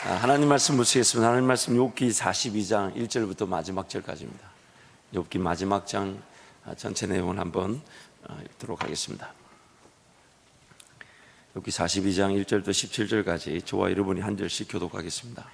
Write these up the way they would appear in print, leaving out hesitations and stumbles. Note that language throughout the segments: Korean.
하나님 말씀 묵시겠습니다. 하나님 말씀 욥기 42장 1절부터 마지막 절까지입니다. 욥기 마지막 장 전체 내용을 한번 읽도록 하겠습니다. 욥기 42장 1절부터 17절까지 저와 여러분이 한 절씩 교독하겠습니다.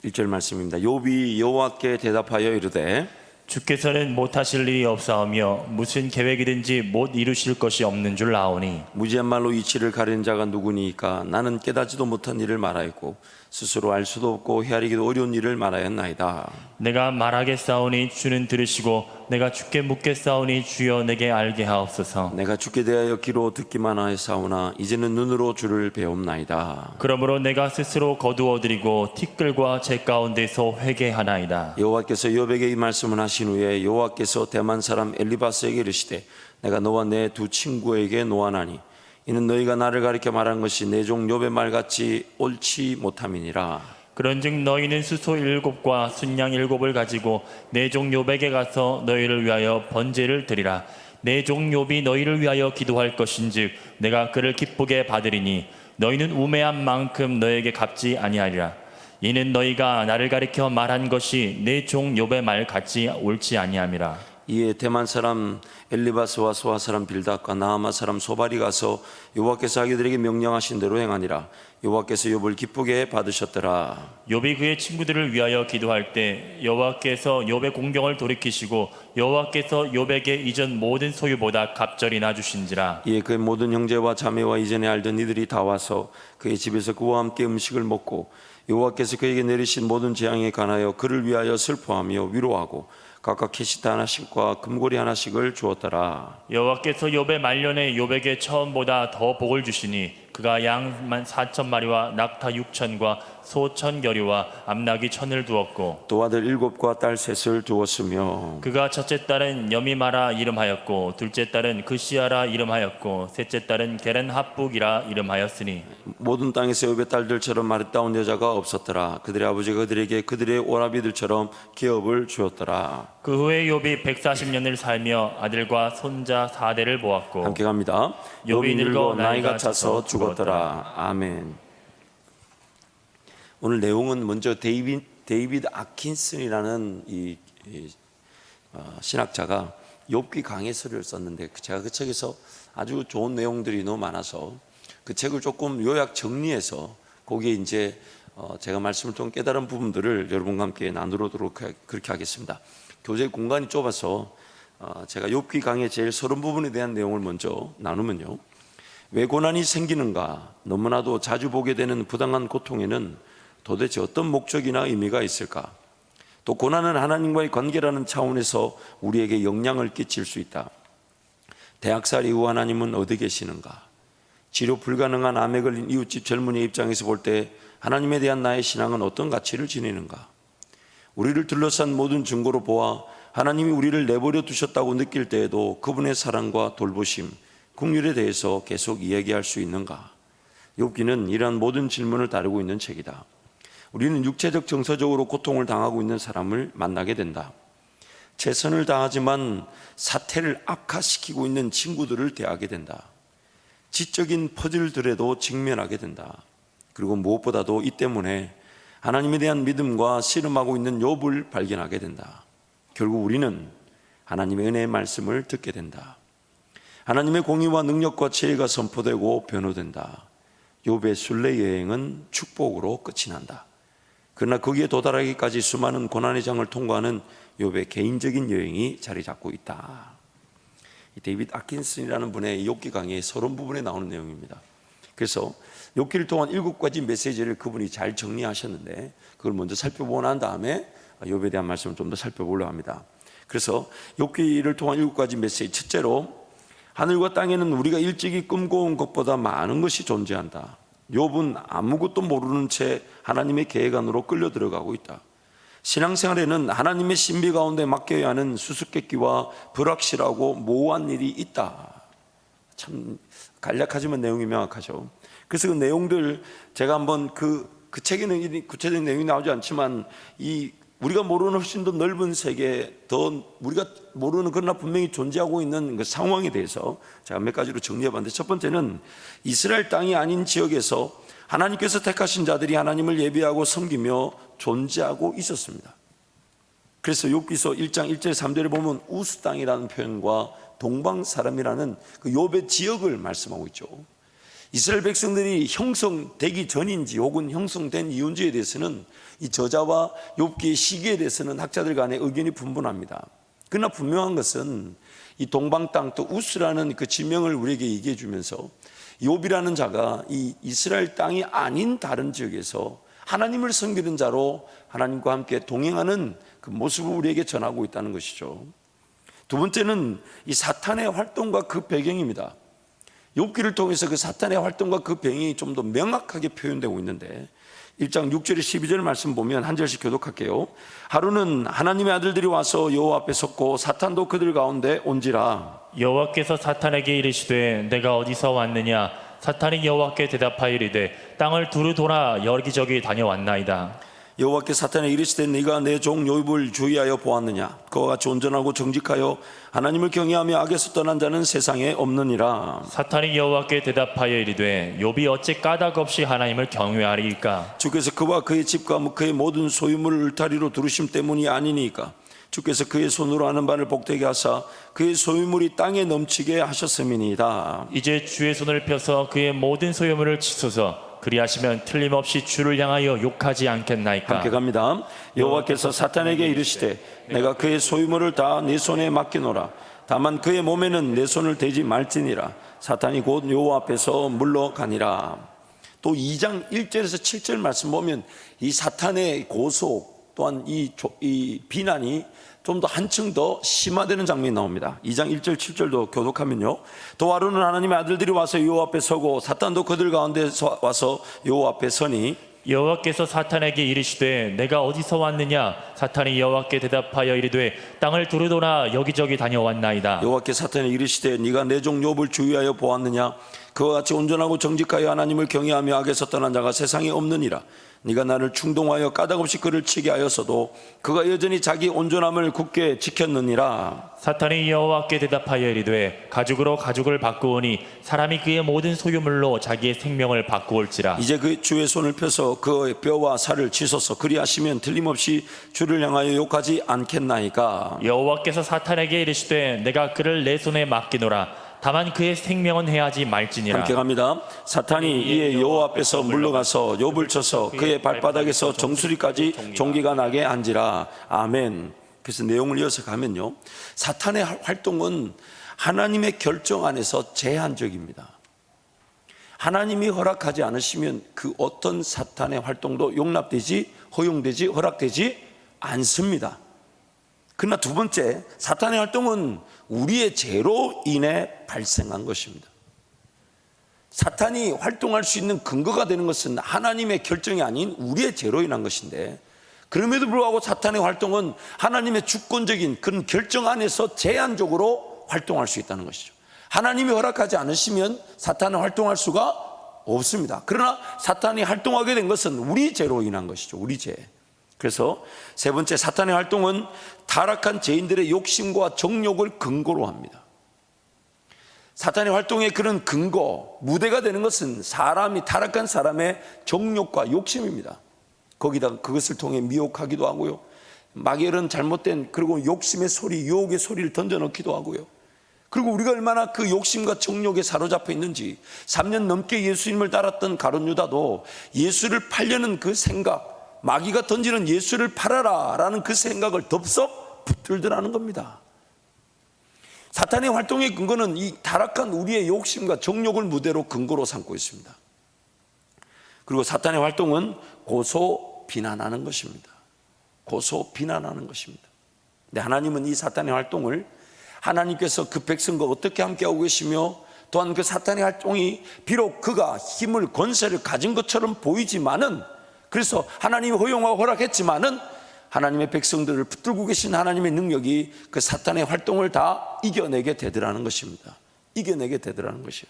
1절 말씀입니다. 욥이 여호와께 대답하여 이르되 주께서는 못하실 일이 없사오며 무슨 계획이든지 못 이루실 것이 없는 줄 아오니 무지한 말로 이치를 가리는 자가 누구니까 나는 깨닫지도 못한 일을 말하였고 스스로 알 수도 없고 헤아리기도 어려운 일을 말하였나이다. 내가 말하겠사오니 주는 들으시고 내가 주께 묻겠사오니 주여 내게 알게 하옵소서. 내가 주께 대하여 귀로 듣기만 하였사오나 이제는 눈으로 주를 배움나이다. 그러므로 내가 스스로 거두어드리고 티끌과 제 가운데서 회개하나이다. 여호와께서 욥에게 이 말씀을 하신 후에 여호와께서 대만 사람 엘리바스에게 이르시되 내가 너와 내 두 친구에게 노하나니 이는 너희가 나를 가리켜 말한 것이 내 종 욥의 말같이 옳지 못함이니라. 그런즉 너희는 수소 7과 순양 7을 가지고 내 종 욥에게 가서 너희를 위하여 번제를 드리라. 내 종 욥이 너희를 위하여 기도할 것인즉 내가 그를 기쁘게 받으리니 너희는 우매한 만큼 너에게 갚지 아니하리라. 이는 너희가 나를 가리켜 말한 것이 내 종 욥의 말 같이 옳지 아니함이라. 이에 대만 사람 엘리바스와 소아 사람 빌닷과 나아마 사람 소발이 가서 여호와께서 자기들에게 명령하신 대로 행하니라. 여호와께서 욥을 기쁘게 받으셨더라. 욥이 그의 친구들을 위하여 기도할 때 여호와께서 욥의 공경을 돌이키시고 여호와께서 욥에게 이전 모든 소유보다 갑절이나 주신지라. 이에 그의 모든 형제와 자매와 이전에 알던 이들이 다 와서 그의 집에서 그와 함께 음식을 먹고 여호와께서 그에게 내리신 모든 재앙에 관하여 그를 위하여 슬퍼하며 위로하고 각각 캐시타 하나씩과 금고리 하나씩을 주었더라. 여호와께서 욥의 말년에 욥에게 처음보다 더 복을 주시니 그가 양 4,000마리와 낙타 6,000과 소 1,000겨리와 암나귀 1,000을 두었고 또 아들 7과 딸 3을 두었으며 그가 첫째 딸은 여미마라 이름하였고 둘째 딸은 그시아라 이름하였고 셋째 딸은 게렌합북이라 이름하였으니 모든 땅에서 욥의 딸들처럼 아름다운 여자가 없었더라. 그들의 아버지가 그들에게 그들의 오라비들처럼 기업을 주었더라. 그 후에 욥이 140년을 살며 아들과 손자 4대를 보았고 함께 갑니다. 욥이 늙어 나이가 차서 죽었더라. 아멘. 오늘 내용은 먼저 데이비드 아킨슨이라는 신학자가 욥기 강해서를 썼는데 제가 그 책에서 아주 좋은 내용들이 너무 많아서 그 책을 조금 요약 정리해서 거기에 이제 제가 말씀을 좀 깨달은 부분들을 여러분과 함께 나누도록 그렇게 하겠습니다. 교재 공간이 좁아서 제가 욥기 강의 제일 서론 부분에 대한 내용을 먼저 나누면요. 왜 고난이 생기는가? 너무나도 자주 보게 되는 부당한 고통에는 도대체 어떤 목적이나 의미가 있을까? 또 고난은 하나님과의 관계라는 차원에서 우리에게 영향을 끼칠 수 있다. 대학살 이후 하나님은 어디 계시는가? 치료 불가능한 암에 걸린 이웃집 젊은이 입장에서 볼 때 하나님에 대한 나의 신앙은 어떤 가치를 지니는가? 우리를 둘러싼 모든 증거로 보아 하나님이 우리를 내버려 두셨다고 느낄 때에도 그분의 사랑과 돌보심, 긍휼에 대해서 계속 이야기할 수 있는가? 욥기는 이러한 모든 질문을 다루고 있는 책이다. 우리는 육체적 정서적으로 고통을 당하고 있는 사람을 만나게 된다. 최선을 다하지만 사태를 악화시키고 있는 친구들을 대하게 된다. 지적인 퍼즐들에도 직면하게 된다. 그리고 무엇보다도 이 때문에 하나님에 대한 믿음과 씨름하고 있는 욥을 발견하게 된다. 결국 우리는 하나님의 은혜의 말씀을 듣게 된다. 하나님의 공의와 능력과 지혜가 선포되고 변호된다. 욥의 순례 여행은 축복으로 끝이 난다. 그러나 거기에 도달하기까지 수많은 고난의 장을 통과하는 욥의 개인적인 여행이 자리 잡고 있다. 데이비드 아킨슨이라는 분의 욥기 강의 서론 부분에 나오는 내용입니다. 그래서 욥기를 통한 7가지 메시지를 그분이 잘 정리하셨는데 그걸 먼저 살펴보고 난 다음에 욥에 대한 말씀을 좀 더 살펴보려고 합니다. 그래서 욥기를 통한 7가지 메시지, 첫째로 하늘과 땅에는 우리가 일찍이 꿈꿔온 것보다 많은 것이 존재한다. 욥은 아무것도 모르는 채 하나님의 계획 안으로 끌려 들어가고 있다. 신앙생활에는 하나님의 신비 가운데 맡겨야 하는 수수께끼와 불확실하고 모호한 일이 있다. 참 간략하지만 내용이 명확하죠. 그래서 그 내용들 제가 한번 그 책에는 구체적인 내용이 나오지 않지만 이 우리가 모르는 훨씬 더 넓은 세계, 더 우리가 모르는 그러나 분명히 존재하고 있는 그 상황에 대해서 제가 몇 가지로 정리해 봤는데, 첫 번째는 이스라엘 땅이 아닌 지역에서 하나님께서 택하신 자들이 하나님을 예배하고 섬기며 존재하고 있었습니다. 그래서 욥기서 1장 1절 3절에 보면 우스 땅이라는 표현과 동방 사람이라는 그 욥의 지역을 말씀하고 있죠. 이스라엘 백성들이 형성되기 전인지 혹은 형성된 이유인지에 대해서는 이 저자와 욥기의 시기에 대해서는 학자들 간에 의견이 분분합니다. 그러나 분명한 것은 이 동방 땅, 또 우스라는 그 지명을 우리에게 얘기해 주면서 욥이라는 자가 이 이스라엘 땅이 아닌 다른 지역에서 하나님을 섬기는 자로 하나님과 함께 동행하는 그 모습을 우리에게 전하고 있다는 것이죠. 두 번째는 이 사탄의 활동과 그 배경입니다. 욥기를 통해서 그 사탄의 활동과 그 배경이 좀 더 명확하게 표현되고 있는데, 1장 6절에 12절 말씀 보면 한 절씩 교독할게요. 하루는 하나님의 아들들이 와서 여호와 앞에 섰고 사탄도 그들 가운데 온지라. 여호와께서 사탄에게 이르시되 내가 어디서 왔느냐? 사탄이 여호와께 대답하여 이르되 땅을 두루 돌아 여기저기 다녀왔나이다. 여호와께 사탄에 이르시되 네가 내 종 욥을 주의하여 보았느냐? 그와 같이 온전하고 정직하여 하나님을 경외하며 악에서 떠난 자는 세상에 없느니라. 사탄이 여호와께 대답하여 이르되 욥이 어찌 까닭 없이 하나님을 경외하리이까? 주께서 그와 그의 집과 그의 모든 소유물을 울타리로 두르심 때문이 아니니까. 주께서 그의 손으로 하는 바를 복되게 하사 그의 소유물이 땅에 넘치게 하셨음이니이다. 이제 주의 손을 펴서 그의 모든 소유물을 치소서. 그리하시면 틀림없이 주를 향하여 욕하지 않겠나이까? 함께 갑니다. 여호와께서 사탄에게 이르시되 내가 그의 소유물을 다 네 손에 맡기노라. 다만 그의 몸에는 내 손을 대지 말지니라. 사탄이 곧 여호와 앞에서 물러가니라. 또 2장 1절에서 7절 말씀 보면 이 사탄의 고소 또한 이 비난이 좀 더 한층 더 심화되는 장면이 나옵니다. 2장 1절 7절도 교독하면요, 또 하루는 하나님의 아들들이 와서 여호와 앞에 서고 사탄도 그들 가운데 와서 여호와 앞에 서니. 여호와께서 사탄에게 이르시되 내가 어디서 왔느냐? 사탄이 여호와께 대답하여 이르되 땅을 두루 돌아 여기저기 다녀왔나이다. 여호와께 사탄에 이르시되 네가 내 종 욥을 주의하여 보았느냐? 그와 같이 온전하고 정직하여 하나님을 경외하며 악에서 떠난 자가 세상에 없느니라. 네가 나를 충동하여 까닭없이 그를 치게 하였어도 그가 여전히 자기 온전함을 굳게 지켰느니라. 사탄이 여호와께 대답하여 이르되 가죽으로 가죽을 바꾸오니 사람이 그의 모든 소유물로 자기의 생명을 바꾸올지라. 이제 그 주의 손을 펴서 그의 뼈와 살을 치소서. 그리하시면 틀림없이 주를 향하여 욕하지 않겠나이까? 여호와께서 사탄에게 이르시되 내가 그를 내 손에 맡기노라. 다만 그의 생명은 해하지 말지니라. 함께 갑니다. 사탄이 이에 여호와 앞에서 물러가서 욥을 쳐서 그의 발바닥에서 정수리까지 종기가 나게 한지라. 아멘. 그래서 내용을 이어서 가면요, 사탄의 활동은 하나님의 결정 안에서 제한적입니다. 하나님이 허락하지 않으시면 그 어떤 사탄의 활동도 용납되지, 허용되지, 허락되지 않습니다. 그러나 두 번째, 사탄의 활동은 우리의 죄로 인해 발생한 것입니다. 사탄이 활동할 수 있는 근거가 되는 것은 하나님의 결정이 아닌 우리의 죄로 인한 것인데, 그럼에도 불구하고 사탄의 활동은 하나님의 주권적인 그런 결정 안에서 제한적으로 활동할 수 있다는 것이죠. 하나님이 허락하지 않으시면 사탄은 활동할 수가 없습니다. 그러나 사탄이 활동하게 된 것은 우리 죄로 인한 것이죠. 우리 죄. 그래서 세 번째, 사탄의 활동은 타락한 죄인들의 욕심과 정욕을 근거로 합니다. 사탄의 활동의 그런 근거, 무대가 되는 것은 타락한 사람의 정욕과 욕심입니다. 거기다가 그것을 통해 미혹하기도 하고요, 마귀는 잘못된 그리고 욕심의 소리, 유혹의 소리를 던져넣기도 하고요. 그리고 우리가 얼마나 그 욕심과 정욕에 사로잡혀 있는지, 3년 넘게 예수님을 따랐던 가룟 유다도 예수를 팔려는 그 생각, 마귀가 던지는 예수를 팔아라 라는 그 생각을 덥석 붙들더라는 겁니다. 사탄의 활동의 근거는 이 타락한 우리의 욕심과 정욕을 무대로 근거로 삼고 있습니다. 그리고 사탄의 활동은 고소 비난하는 것입니다. 고소 비난하는 것입니다. 근데 하나님은 이 사탄의 활동을, 하나님께서 그 백성과 어떻게 함께하고 계시며, 또한 그 사탄의 활동이 비록 그가 힘을, 권세를 가진 것처럼 보이지만은, 그래서 하나님이 허용하고 허락했지만은 하나님의 백성들을 붙들고 계신 하나님의 능력이 그 사탄의 활동을 다 이겨내게 되더라는 것입니다. 이겨내게 되더라는 것이에요.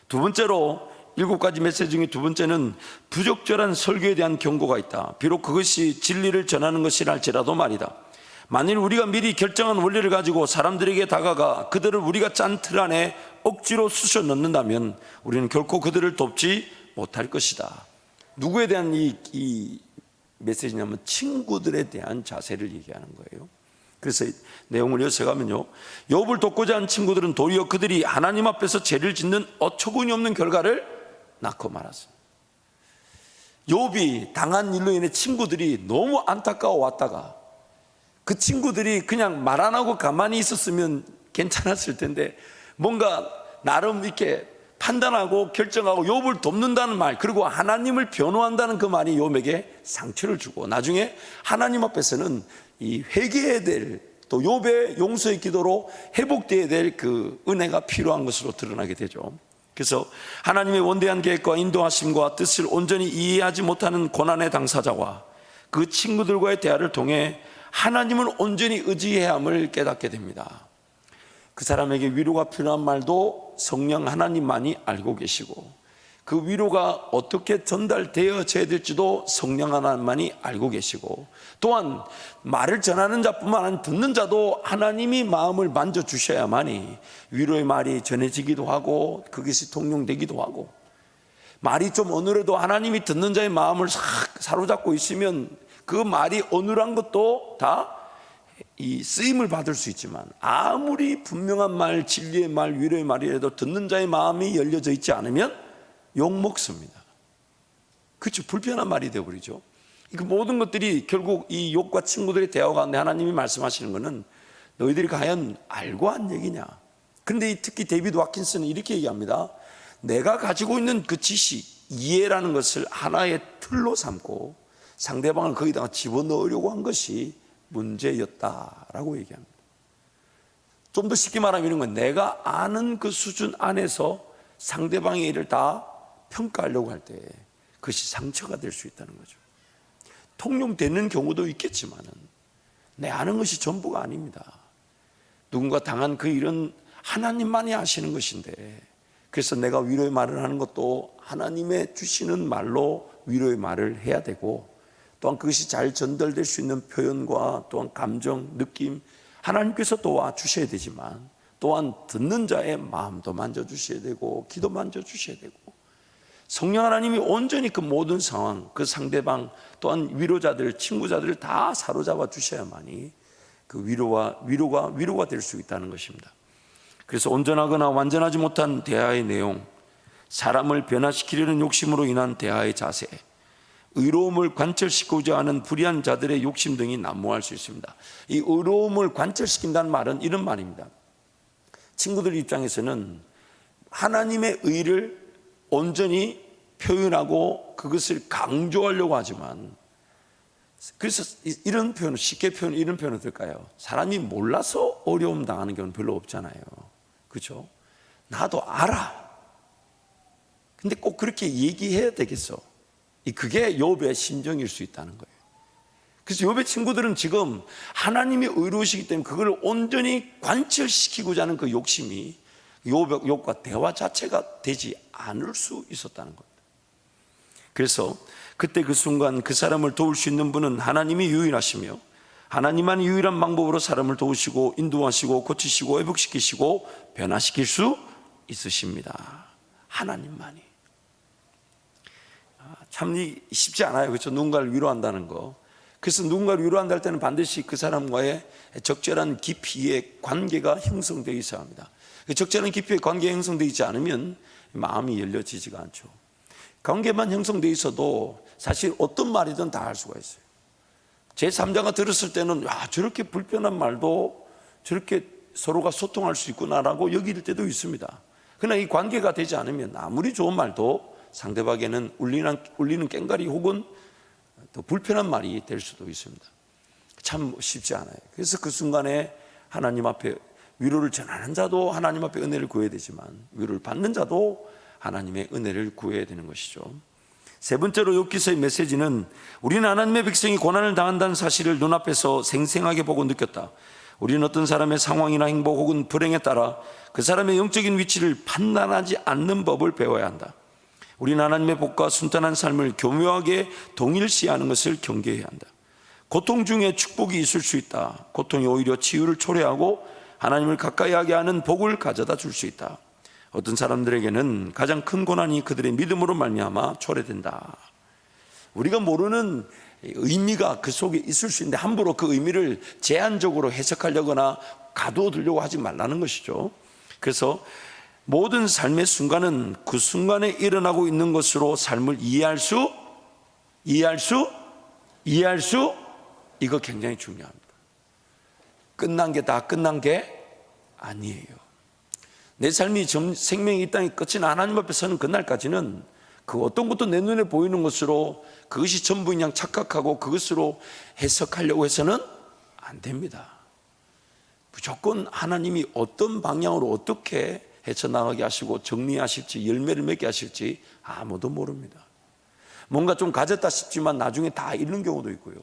두 번째로, 7가지 메시지 중에 두 번째는 부적절한 설교에 대한 경고가 있다. 비록 그것이 진리를 전하는 것이라 할지라도 말이다. 만일 우리가 미리 결정한 원리를 가지고 사람들에게 다가가 그들을 우리가 짠 틀 안에 억지로 쑤셔 넣는다면 우리는 결코 그들을 돕지 못할 것이다. 누구에 대한 이 메시지냐면 친구들에 대한 자세를 얘기하는 거예요. 그래서 내용을 요약하면요, 욥을 돕고자 한 친구들은 도리어 그들이 하나님 앞에서 죄를 짓는 어처구니 없는 결과를 낳고 말았습니다. 욥이 당한 일로 인해 친구들이 너무 안타까워 왔다가 그 친구들이 그냥 말 안 하고 가만히 있었으면 괜찮았을 텐데 뭔가 나름 이렇게 판단하고 결정하고 욥을 돕는다는 말, 그리고 하나님을 변호한다는 그 말이 욥에게 상처를 주고 나중에 하나님 앞에서는 이 회개해야 될, 또 욥의 용서의 기도로 회복되어야 될 그 은혜가 필요한 것으로 드러나게 되죠. 그래서 하나님의 원대한 계획과 인도하심과 뜻을 온전히 이해하지 못하는 고난의 당사자와 그 친구들과의 대화를 통해 하나님을 온전히 의지해야 함을 깨닫게 됩니다. 그 사람에게 위로가 필요한 말도 성령 하나님만이 알고 계시고 그 위로가 어떻게 전달되어져야 될지도 성령 하나님만이 알고 계시고, 또한 말을 전하는 자뿐만 아니라 듣는 자도 하나님이 마음을 만져주셔야만이 위로의 말이 전해지기도 하고 그것이 통용되기도 하고, 말이 좀 어눌해도 하나님이 듣는 자의 마음을 사로잡고 있으면 그 말이 어눌한 것도 다 이 쓰임을 받을 수 있지만, 아무리 분명한 말, 진리의 말, 위로의 말이라도 듣는 자의 마음이 열려져 있지 않으면 욕먹습니다. 그렇죠. 불편한 말이 되어버리죠. 그 모든 것들이 결국 이 욥과 친구들의 대화 가운데 하나님이 말씀하시는 것은 너희들이 과연 알고 한 얘기냐. 그런데 특히 데이비드 와킨스는 이렇게 얘기합니다. 내가 가지고 있는 그 지식, 이해라는 것을 하나의 틀로 삼고 상대방을 거기다가 집어넣으려고 한 것이 문제였다라고 얘기합니다. 좀 더 쉽게 말하면 이런 건, 내가 아는 그 수준 안에서 상대방의 일을 다 평가하려고 할 때 그것이 상처가 될 수 있다는 거죠. 통용되는 경우도 있겠지만은 내 아는 것이 전부가 아닙니다. 누군가 당한 그 일은 하나님만이 아시는 것인데, 그래서 내가 위로의 말을 하는 것도 하나님의 주시는 말로 위로의 말을 해야 되고, 또한 그것이 잘 전달될 수 있는 표현과 또한 감정, 느낌, 하나님께서 도와주셔야 되지만 또한 듣는 자의 마음도 만져주셔야 되고 기도 만져주셔야 되고, 성령 하나님이 온전히 그 모든 상황, 그 상대방 또한 위로자들, 친구자들을 다 사로잡아 주셔야만이 그 위로가 될 수 있다는 것입니다. 그래서 온전하거나 완전하지 못한 대화의 내용, 사람을 변화시키려는 욕심으로 인한 대화의 자세, 의로움을 관철시키고자 하는 불의한 자들의 욕심 등이 난무할 수 있습니다. 이 의로움을 관철시킨다는 말은 이런 말입니다. 친구들 입장에서는 하나님의 의를 온전히 표현하고 그것을 강조하려고 하지만, 그래서 이런 표현, 쉽게 이런 표현을 들까요? 사람이 몰라서 어려움 당하는 경우는 별로 없잖아요. 그렇죠? 나도 알아. 근데 꼭 그렇게 얘기해야 되겠어? 그게 욥의 심정일 수 있다는 거예요. 그래서 욥의 친구들은 지금 하나님이 의로우시기 때문에 그걸 온전히 관철시키고자 하는 그 욕심이 욥과 대화 자체가 되지 않을 수 있었다는 겁니다. 그래서 그때 그 순간 그 사람을 도울 수 있는 분은 하나님이 유일하시며, 하나님만 유일한 방법으로 사람을 도우시고 인도하시고 고치시고 회복시키시고 변화시킬 수 있으십니다. 하나님만이. 참 쉽지 않아요. 그렇죠? 누군가를 위로한다는 거. 그래서 누군가를 위로한다 할 때는 반드시 그 사람과의 적절한 깊이의 관계가 형성되어 있어야 합니다. 적절한 깊이의 관계가 형성되어 있지 않으면 마음이 열려지지가 않죠. 관계만 형성되어 있어도 사실 어떤 말이든 다 할 수가 있어요. 제3자가 들었을 때는 저렇게 불편한 말도 저렇게 서로가 소통할 수 있구나라고 여길 때도 있습니다. 그러나 이 관계가 되지 않으면 아무리 좋은 말도 상대방에게는 울리는 꽹과리 혹은 더 불편한 말이 될 수도 있습니다. 참 쉽지 않아요. 그래서 그 순간에 하나님 앞에 위로를 전하는 자도 하나님 앞에 은혜를 구해야 되지만, 위로를 받는 자도 하나님의 은혜를 구해야 되는 것이죠. 세 번째로 욥기서의 메시지는, 우리는 하나님의 백성이 고난을 당한다는 사실을 눈앞에서 생생하게 보고 느꼈다. 우리는 어떤 사람의 상황이나 행복 혹은 불행에 따라 그 사람의 영적인 위치를 판단하지 않는 법을 배워야 한다. 우리는 하나님의 복과 순탄한 삶을 교묘하게 동일시하는 것을 경계해야 한다. 고통 중에 축복이 있을 수 있다. 고통이 오히려 치유를 초래하고 하나님을 가까이 하게 하는 복을 가져다 줄 수 있다. 어떤 사람들에게는 가장 큰 고난이 그들의 믿음으로 말미암아 초래된다. 우리가 모르는 의미가 그 속에 있을 수 있는데 함부로 그 의미를 제한적으로 해석하려거나 가두어두려고 하지 말라는 것이죠. 그래서 모든 삶의 순간은 그 순간에 일어나고 있는 것으로 삶을 이해할 수 이거 굉장히 중요합니다. 끝난 게 다 끝난 게 아니에요. 내 삶이 생명이 이 땅에 끝이 하나님 앞에 서는 그날까지는 그 어떤 것도 내 눈에 보이는 것으로 그것이 전부인 양 착각하고 그것으로 해석하려고 해서는 안 됩니다. 무조건 하나님이 어떤 방향으로 어떻게 헤쳐나가게 하시고 정리하실지 열매를 맺게 하실지 아무도 모릅니다. 뭔가 좀 가졌다 싶지만 나중에 다 잃는 경우도 있고요.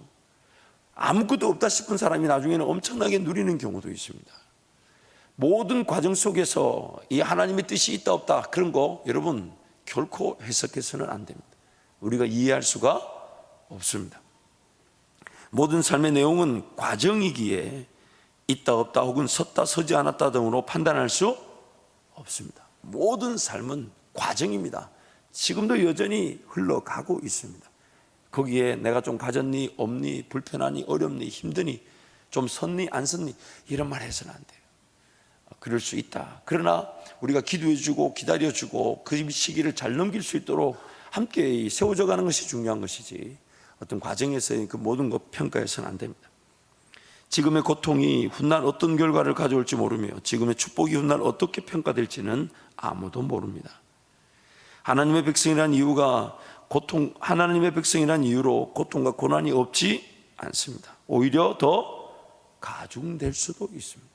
아무것도 없다 싶은 사람이 나중에는 엄청나게 누리는 경우도 있습니다. 모든 과정 속에서 이 하나님의 뜻이 있다 없다 그런 거 여러분 결코 해석해서는 안 됩니다. 우리가 이해할 수가 없습니다. 모든 삶의 내용은 과정이기에 있다 없다 혹은 섰다 서지 않았다 등으로 판단할 수 없습니다. 모든 삶은 과정입니다. 지금도 여전히 흘러가고 있습니다. 거기에 내가 좀 가졌니 없니 불편하니 어렵니 힘드니 좀 섰니 안 섰니 이런 말 해서는 안 돼요. 그럴 수 있다. 그러나 우리가 기도해주고 기다려주고 그 시기를 잘 넘길 수 있도록 함께 세워져 가는 것이 중요한 것이지 어떤 과정에서의 그 모든 것 평가해서는 안 됩니다. 지금의 고통이 훗날 어떤 결과를 가져올지 모르며 지금의 축복이 훗날 어떻게 평가될지는 아무도 모릅니다. 하나님의 백성이라는 이유가 하나님의 백성이라는 이유로 고통과 고난이 없지 않습니다. 오히려 더 가중될 수도 있습니다.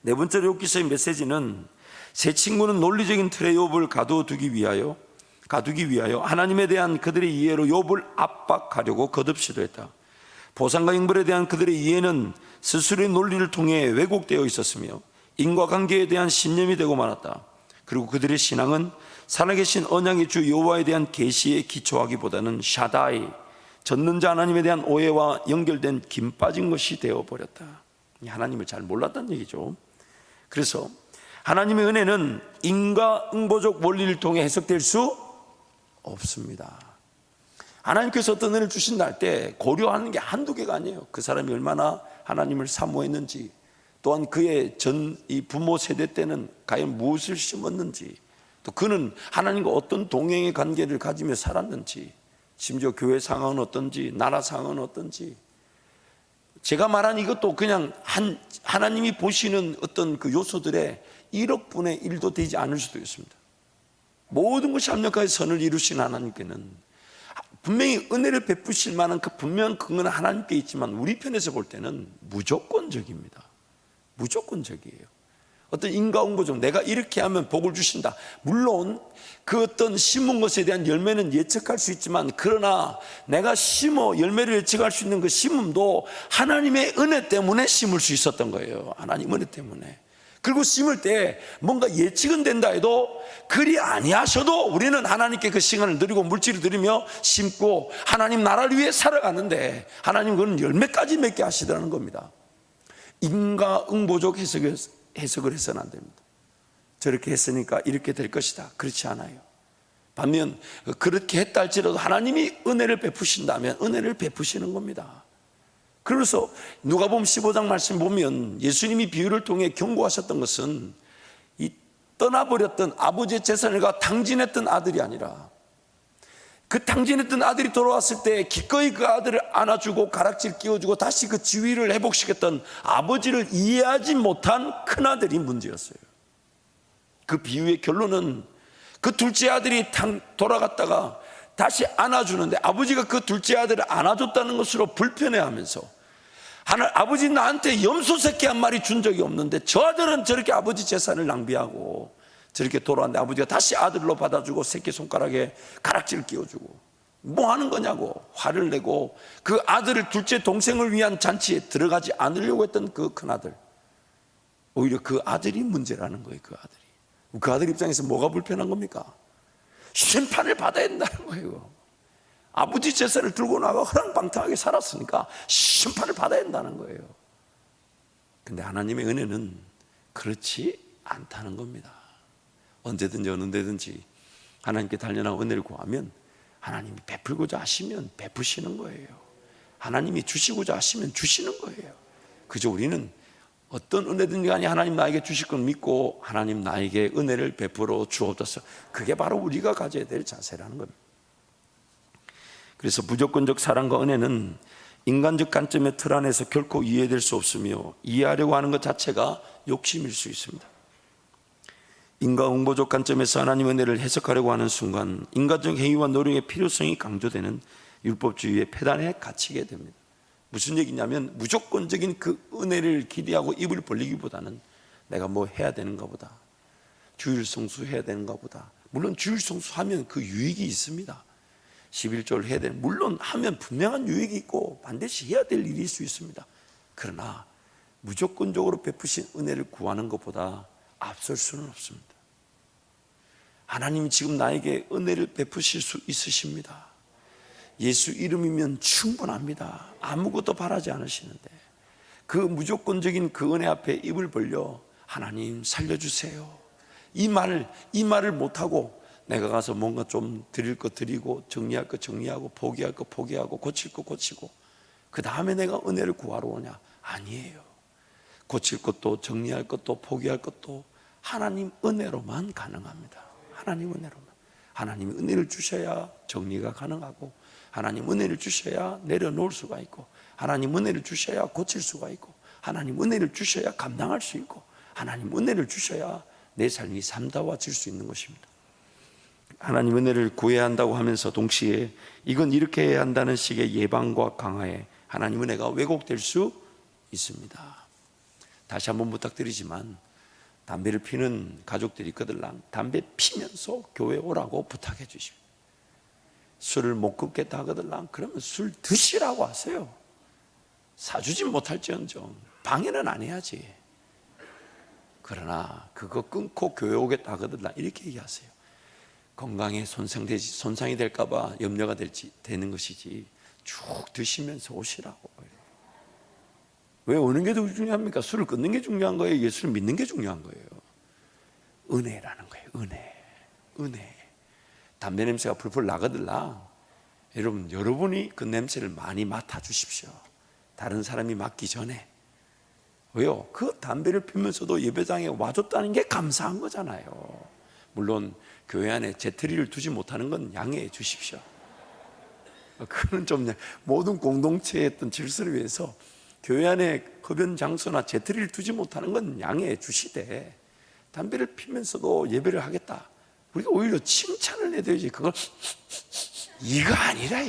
네 번째로 욥기서의 메시지는 새 친구는 논리적인 틀에 욥을 가두기 위하여 하나님에 대한 그들의 이해로 욥을 압박하려고 거듭 시도했다. 보상과 형벌에 대한 그들의 이해는 스스로의 논리를 통해 왜곡되어 있었으며 인과관계에 대한 신념이 되고 말았다. 그리고 그들의 신앙은 살아계신 언약의 주 여호와에 대한 계시에 기초하기보다는 샤다이 전능자 하나님에 대한 오해와 연결된 김 빠진 것이 되어버렸다. 하나님을 잘 몰랐다는 얘기죠. 그래서 하나님의 은혜는 인과응보적 원리를 통해 해석될 수 없습니다. 하나님께서 어떤 은혜를 주신다 할 때 고려하는 게 한두 개가 아니에요. 그 사람이 얼마나 하나님을 사모했는지, 또한 그의 이 부모 세대 때는 과연 무엇을 심었는지, 또 그는 하나님과 어떤 동행의 관계를 가지며 살았는지, 심지어 교회 상황은 어떤지, 나라 상황은 어떤지. 제가 말한 이것도 그냥 하나님이 보시는 어떤 그 요소들의 1억 분의 1도 되지 않을 수도 있습니다. 모든 것이 합력하여 선을 이루신 하나님께는 분명히 은혜를 베푸실 만한 그 분명한 근거는 하나님께 있지만 우리 편에서 볼 때는 무조건적입니다. 무조건적이에요. 어떤 인과응보적 내가 이렇게 하면 복을 주신다. 물론 그 어떤 심은 것에 대한 열매는 예측할 수 있지만, 그러나 내가 심어 열매를 예측할 수 있는 그 심음도 하나님의 은혜 때문에 심을 수 있었던 거예요. 하나님 은혜 때문에. 그리고 심을 때 뭔가 예측은 된다 해도 그리 아니하셔도 우리는 하나님께 그 시간을 드리고 물질을 드리며 심고 하나님 나라를 위해 살아가는데 하나님 그건 열매까지 맺게 하시더라는 겁니다. 인과응보적 해석을 해서는 안 됩니다. 저렇게 했으니까 이렇게 될 것이다. 그렇지 않아요. 반면 그렇게 했다 할지라도 하나님이 은혜를 베푸신다면 은혜를 베푸시는 겁니다. 그래서 누가복음 15장 말씀 보면 예수님이 비유를 통해 경고하셨던 것은 이 떠나버렸던 아버지의 재산을 탕진했던 아들이 아니라 그 탕진했던 아들이 돌아왔을 때 기꺼이 그 아들을 안아주고 가락질 끼워주고 다시 그 지위를 회복시켰던 아버지를 이해하지 못한 큰아들이 문제였어요. 그 비유의 결론은 그 둘째 아들이 돌아갔다가 다시 안아주는데 아버지가 그 둘째 아들을 안아줬다는 것으로 불편해하면서 아버지 나한테 염소 새끼 한 마리 준 적이 없는데 저 아들은 저렇게 아버지 재산을 낭비하고 저렇게 돌아왔는데 아버지가 다시 아들로 받아주고 새끼 손가락에 가락지를 끼워주고 뭐 하는 거냐고 화를 내고 그 아들을 둘째 동생을 위한 잔치에 들어가지 않으려고 했던 그 큰아들, 오히려 그 아들이 문제라는 거예요. 그 아들 입장에서 뭐가 불편한 겁니까? 심판을 받아야 된다는 거예요. 아버지 재산을 들고 나가 허랑방탕하게 살았으니까 심판을 받아야 된다는 거예요. 근데 하나님의 은혜는 그렇지 않다는 겁니다. 언제든지 어느 데든지 하나님께 단련한 은혜를 구하면 하나님이 베풀고자 하시면 베푸시는 거예요. 하나님이 주시고자 하시면 주시는 거예요. 그저 우리는 어떤 은혜든지 간에 하나님 나에게 주실 건 믿고 하나님 나에게 은혜를 베풀어 주옵소서. 그게 바로 우리가 가져야 될 자세라는 겁니다. 그래서 무조건적 사랑과 은혜는 인간적 관점의 틀 안에서 결코 이해될 수 없으며 이해하려고 하는 것 자체가 욕심일 수 있습니다. 인과응보적 관점에서 하나님의 은혜를 해석하려고 하는 순간 인간적 행위와 노력의 필요성이 강조되는 율법주의의 폐단에 갇히게 됩니다. 무슨 얘기냐면 무조건적인 그 은혜를 기대하고 입을 벌리기보다는 내가 뭐 해야 되는가 보다, 주일 성수해야 되는가 보다. 물론 주일 성수하면 그 유익이 있습니다. 11조를 해야 되는, 물론 하면 분명한 유익이 있고 반드시 해야 될 일일 수 있습니다. 그러나 무조건적으로 베푸신 은혜를 구하는 것보다 앞설 수는 없습니다. 하나님이 지금 나에게 은혜를 베푸실 수 있으십니다. 예수 이름이면 충분합니다. 아무것도 바라지 않으시는데 그 무조건적인 그 은혜 앞에 입을 벌려 하나님 살려주세요, 이 말을 못하고 내가 가서 뭔가 좀 드릴 거 드리고 정리할 거 정리하고 포기할 거 포기하고 고칠 거 고치고 그 다음에 내가 은혜를 구하러 오냐? 아니에요. 고칠 것도 정리할 것도 포기할 것도 하나님 은혜로만 가능합니다. 하나님 은혜로만. 하나님이 은혜를 주셔야 정리가 가능하고 하나님 은혜를 주셔야 내려놓을 수가 있고 하나님 은혜를 주셔야 고칠 수가 있고 하나님 은혜를 주셔야 감당할 수 있고 하나님 은혜를 주셔야 내 삶이 삶다워질 수 있는 것입니다. 하나님 은혜를 구해야 한다고 하면서 동시에 이건 이렇게 해야 한다는 식의 예방과 강화에 하나님 은혜가 왜곡될 수 있습니다. 다시 한번 부탁드리지만 담배를 피는 가족들이 있거들랑 담배 피면서 교회 오라고 부탁해 주십시오. 술을 못 끊겠다 하거들랑 그러면 술 드시라고 하세요. 사주지 못할지언정 방해는 안 해야지. 그러나 그거 끊고 교회 오겠다 하거들랑 이렇게 얘기하세요. 건강에 손상이 될까 봐 염려가 되는 것이지 쭉 드시면서 오시라고. 왜 오는 게 더 중요합니까? 술을 끊는 게 중요한 거예요? 예수를 믿는 게 중요한 거예요? 은혜라는 거예요. 은혜. 담배 냄새가 풀풀 나거들라 여러분이 그 냄새를 많이 맡아주십시오. 다른 사람이 맡기 전에. 왜요? 그 담배를 피우면서도 예배당에 와줬다는 게 감사한 거잖아요. 물론 교회 안에 재트리를 두지 못하는 건 양해해 주십시오. 그건 좀 모든 공동체의 어떤 질서를 위해서 교회 안에 흡연 장소나 재트리를 두지 못하는 건 양해해 주시되 담배를 피면서도 예배를 하겠다. 우리가 오히려 칭찬을 해야지. 그걸 이거 아니라.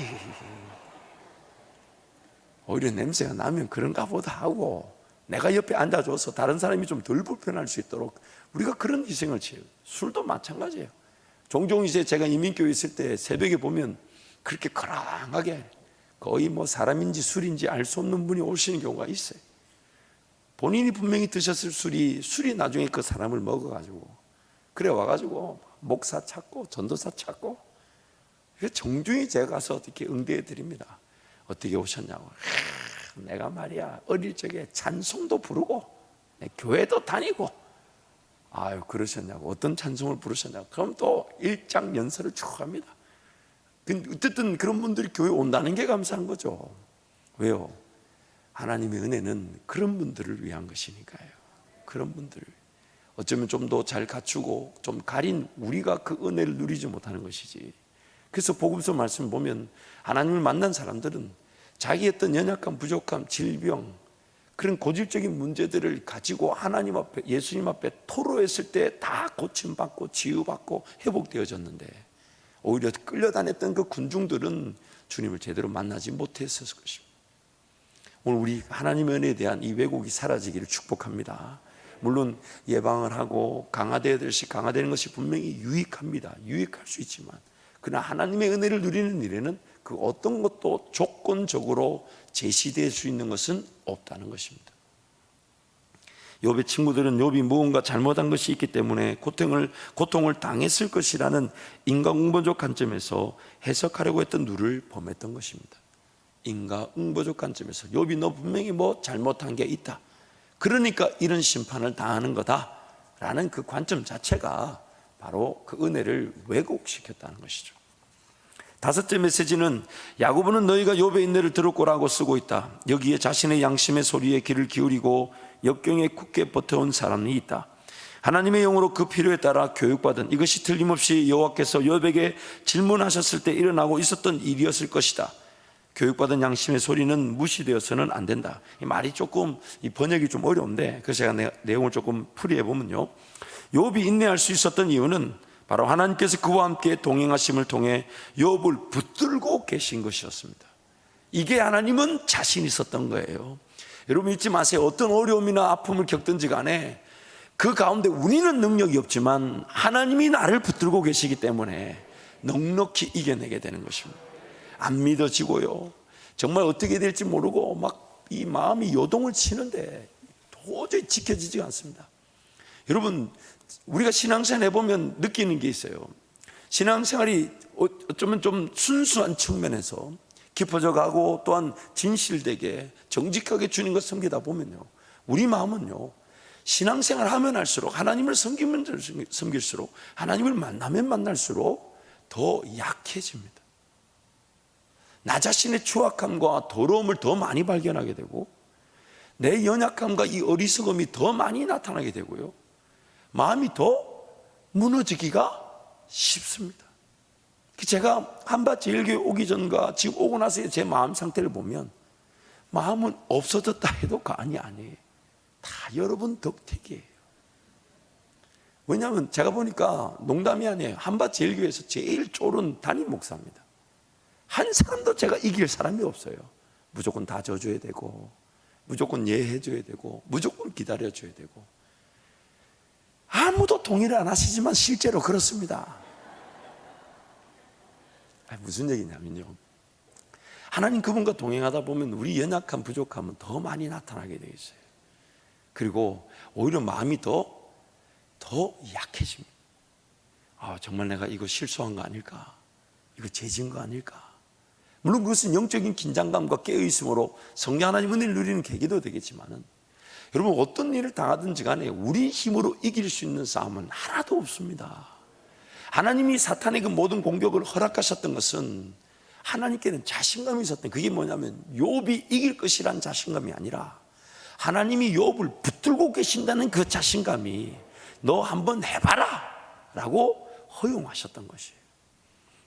오히려 냄새가 나면 그런가 보다 하고 내가 옆에 앉아줘서 다른 사람이 좀 덜 불편할 수 있도록 우리가 그런 희생을 치요. 술도 마찬가지예요. 종종 이제 제가 이민교회 있을 때 새벽에 보면 그렇게 거랑하게 거의 뭐 사람인지 술인지 알 수 없는 분이 오시는 경우가 있어요. 본인이 분명히 드셨을 술이 나중에 그 사람을 먹어가지고 그래 와가지고 목사 찾고 전도사 찾고 정중히 제가 가서 이렇게 응대해 드립니다. 어떻게 오셨냐고. 내가 말이야 어릴 적에 찬송도 부르고 교회도 다니고. 아유 그러셨냐고. 어떤 찬송을 부르셨냐고. 그럼 또 일장연설을 쭉 합니다. 어쨌든 그런 분들이 교회 온다는 게 감사한 거죠. 왜요? 하나님의 은혜는 그런 분들을 위한 것이니까요. 그런 분들을 어쩌면 좀 더 잘 갖추고 좀 가린 우리가 그 은혜를 누리지 못하는 것이지. 그래서 복음서 말씀 보면 하나님을 만난 사람들은 자기의 어떤 연약함, 부족함, 질병 그런 고질적인 문제들을 가지고 하나님 앞에 예수님 앞에 토로했을 때 다 고침받고 치유받고 회복되어졌는데 오히려 끌려다녔던 그 군중들은 주님을 제대로 만나지 못했을 것입니다. 오늘 우리 하나님의 은혜에 대한 이 왜곡이 사라지기를 축복합니다. 물론 예방을 하고 강화되어야 될 시 강화되는 것이 분명히 유익합니다. 유익할 수 있지만 그러나 하나님의 은혜를 누리는 일에는 그 어떤 것도 조건적으로 제시될 수 있는 것은 없다는 것입니다. 욥의 친구들은 욥이 무언가 잘못한 것이 있기 때문에 고통을 당했을 것이라는 인과응보적 관점에서 해석하려고 했던 누를 범했던 것입니다. 인과응보적 관점에서 욥이 너 분명히 뭐 잘못한 게 있다, 그러니까 이런 심판을 당하는 거다라는 그 관점 자체가 바로 그 은혜를 왜곡시켰다는 것이죠. 다섯째 메시지는 야고보는 너희가 욥의 인내를 들을 거라고 쓰고 있다. 여기에 자신의 양심의 소리에 귀를 기울이고 역경에 굳게 버텨온 사람이 있다. 하나님의 영으로 그 필요에 따라 교육받은, 이것이 틀림없이 여호와께서 욥에게 질문하셨을 때 일어나고 있었던 일이었을 것이다. 교육받은 양심의 소리는 무시되어서는 안 된다. 이 말이 조금, 이 번역이 좀 어려운데, 그래서 제가 내용을 조금 풀이해 보면요, 욥이 인내할 수 있었던 이유는 바로 하나님께서 그와 함께 동행하심을 통해 욥을 붙들고 계신 것이었습니다. 이게 하나님은 자신 있었던 거예요. 여러분 잊지 마세요. 어떤 어려움이나 아픔을 겪든지 간에 그 가운데 우리는 능력이 없지만 하나님이 나를 붙들고 계시기 때문에 넉넉히 이겨내게 되는 것입니다. 안 믿어지고요, 정말 어떻게 될지 모르고 막 이 마음이 요동을 치는데 도저히 지켜지지가 않습니다. 여러분, 우리가 신앙생활 해보면 느끼는 게 있어요. 신앙생활이 어쩌면 좀 순수한 측면에서 깊어져 가고 또한 진실되게 정직하게 주님과 섬기다 보면요, 우리 마음은요, 신앙생활 하면 할수록, 하나님을 섬기면 섬길수록, 하나님을 만나면 만날수록 더 약해집니다. 나 자신의 추악함과 더러움을 더 많이 발견하게 되고, 내 연약함과 이 어리석음이 더 많이 나타나게 되고요, 마음이 더 무너지기가 쉽습니다. 제가 한밭제일교회 오기 전과 지금 오고 나서의 제 마음 상태를 보면 마음은 없어졌다 해도 과언이 아니에요. 다 여러분 덕택이에요. 왜냐하면 제가 보니까 농담이 아니에요. 한밭제일교회에서 제일 쫄은 담임 목사입니다. 한 사람도 제가 이길 사람이 없어요. 무조건 다 져줘야 되고, 무조건 예해줘야 되고, 무조건 기다려줘야 되고, 아무도 동의를 안 하시지만 실제로 그렇습니다. 무슨 얘기냐면요, 하나님 그분과 동행하다 보면 우리 연약함, 부족함은 더 많이 나타나게 되어 있어요. 그리고 오히려 마음이 더 약해집니다. 정말 내가 이거 실수한 거 아닐까, 이거 죄진 거 아닐까. 물론 그것은 영적인 긴장감과 깨어있음으로 성령 하나님 은혜를 누리는 계기도 되겠지만은, 여러분 어떤 일을 당하든지 간에 우리 힘으로 이길 수 있는 싸움은 하나도 없습니다. 하나님이 사탄의 그 모든 공격을 허락하셨던 것은 하나님께는 자신감이 있었던, 그게 뭐냐면 욥이 이길 것이란 자신감이 아니라 하나님이 욥을 붙들고 계신다는 그 자신감이 너 한번 해봐라 라고 허용하셨던 것이에요.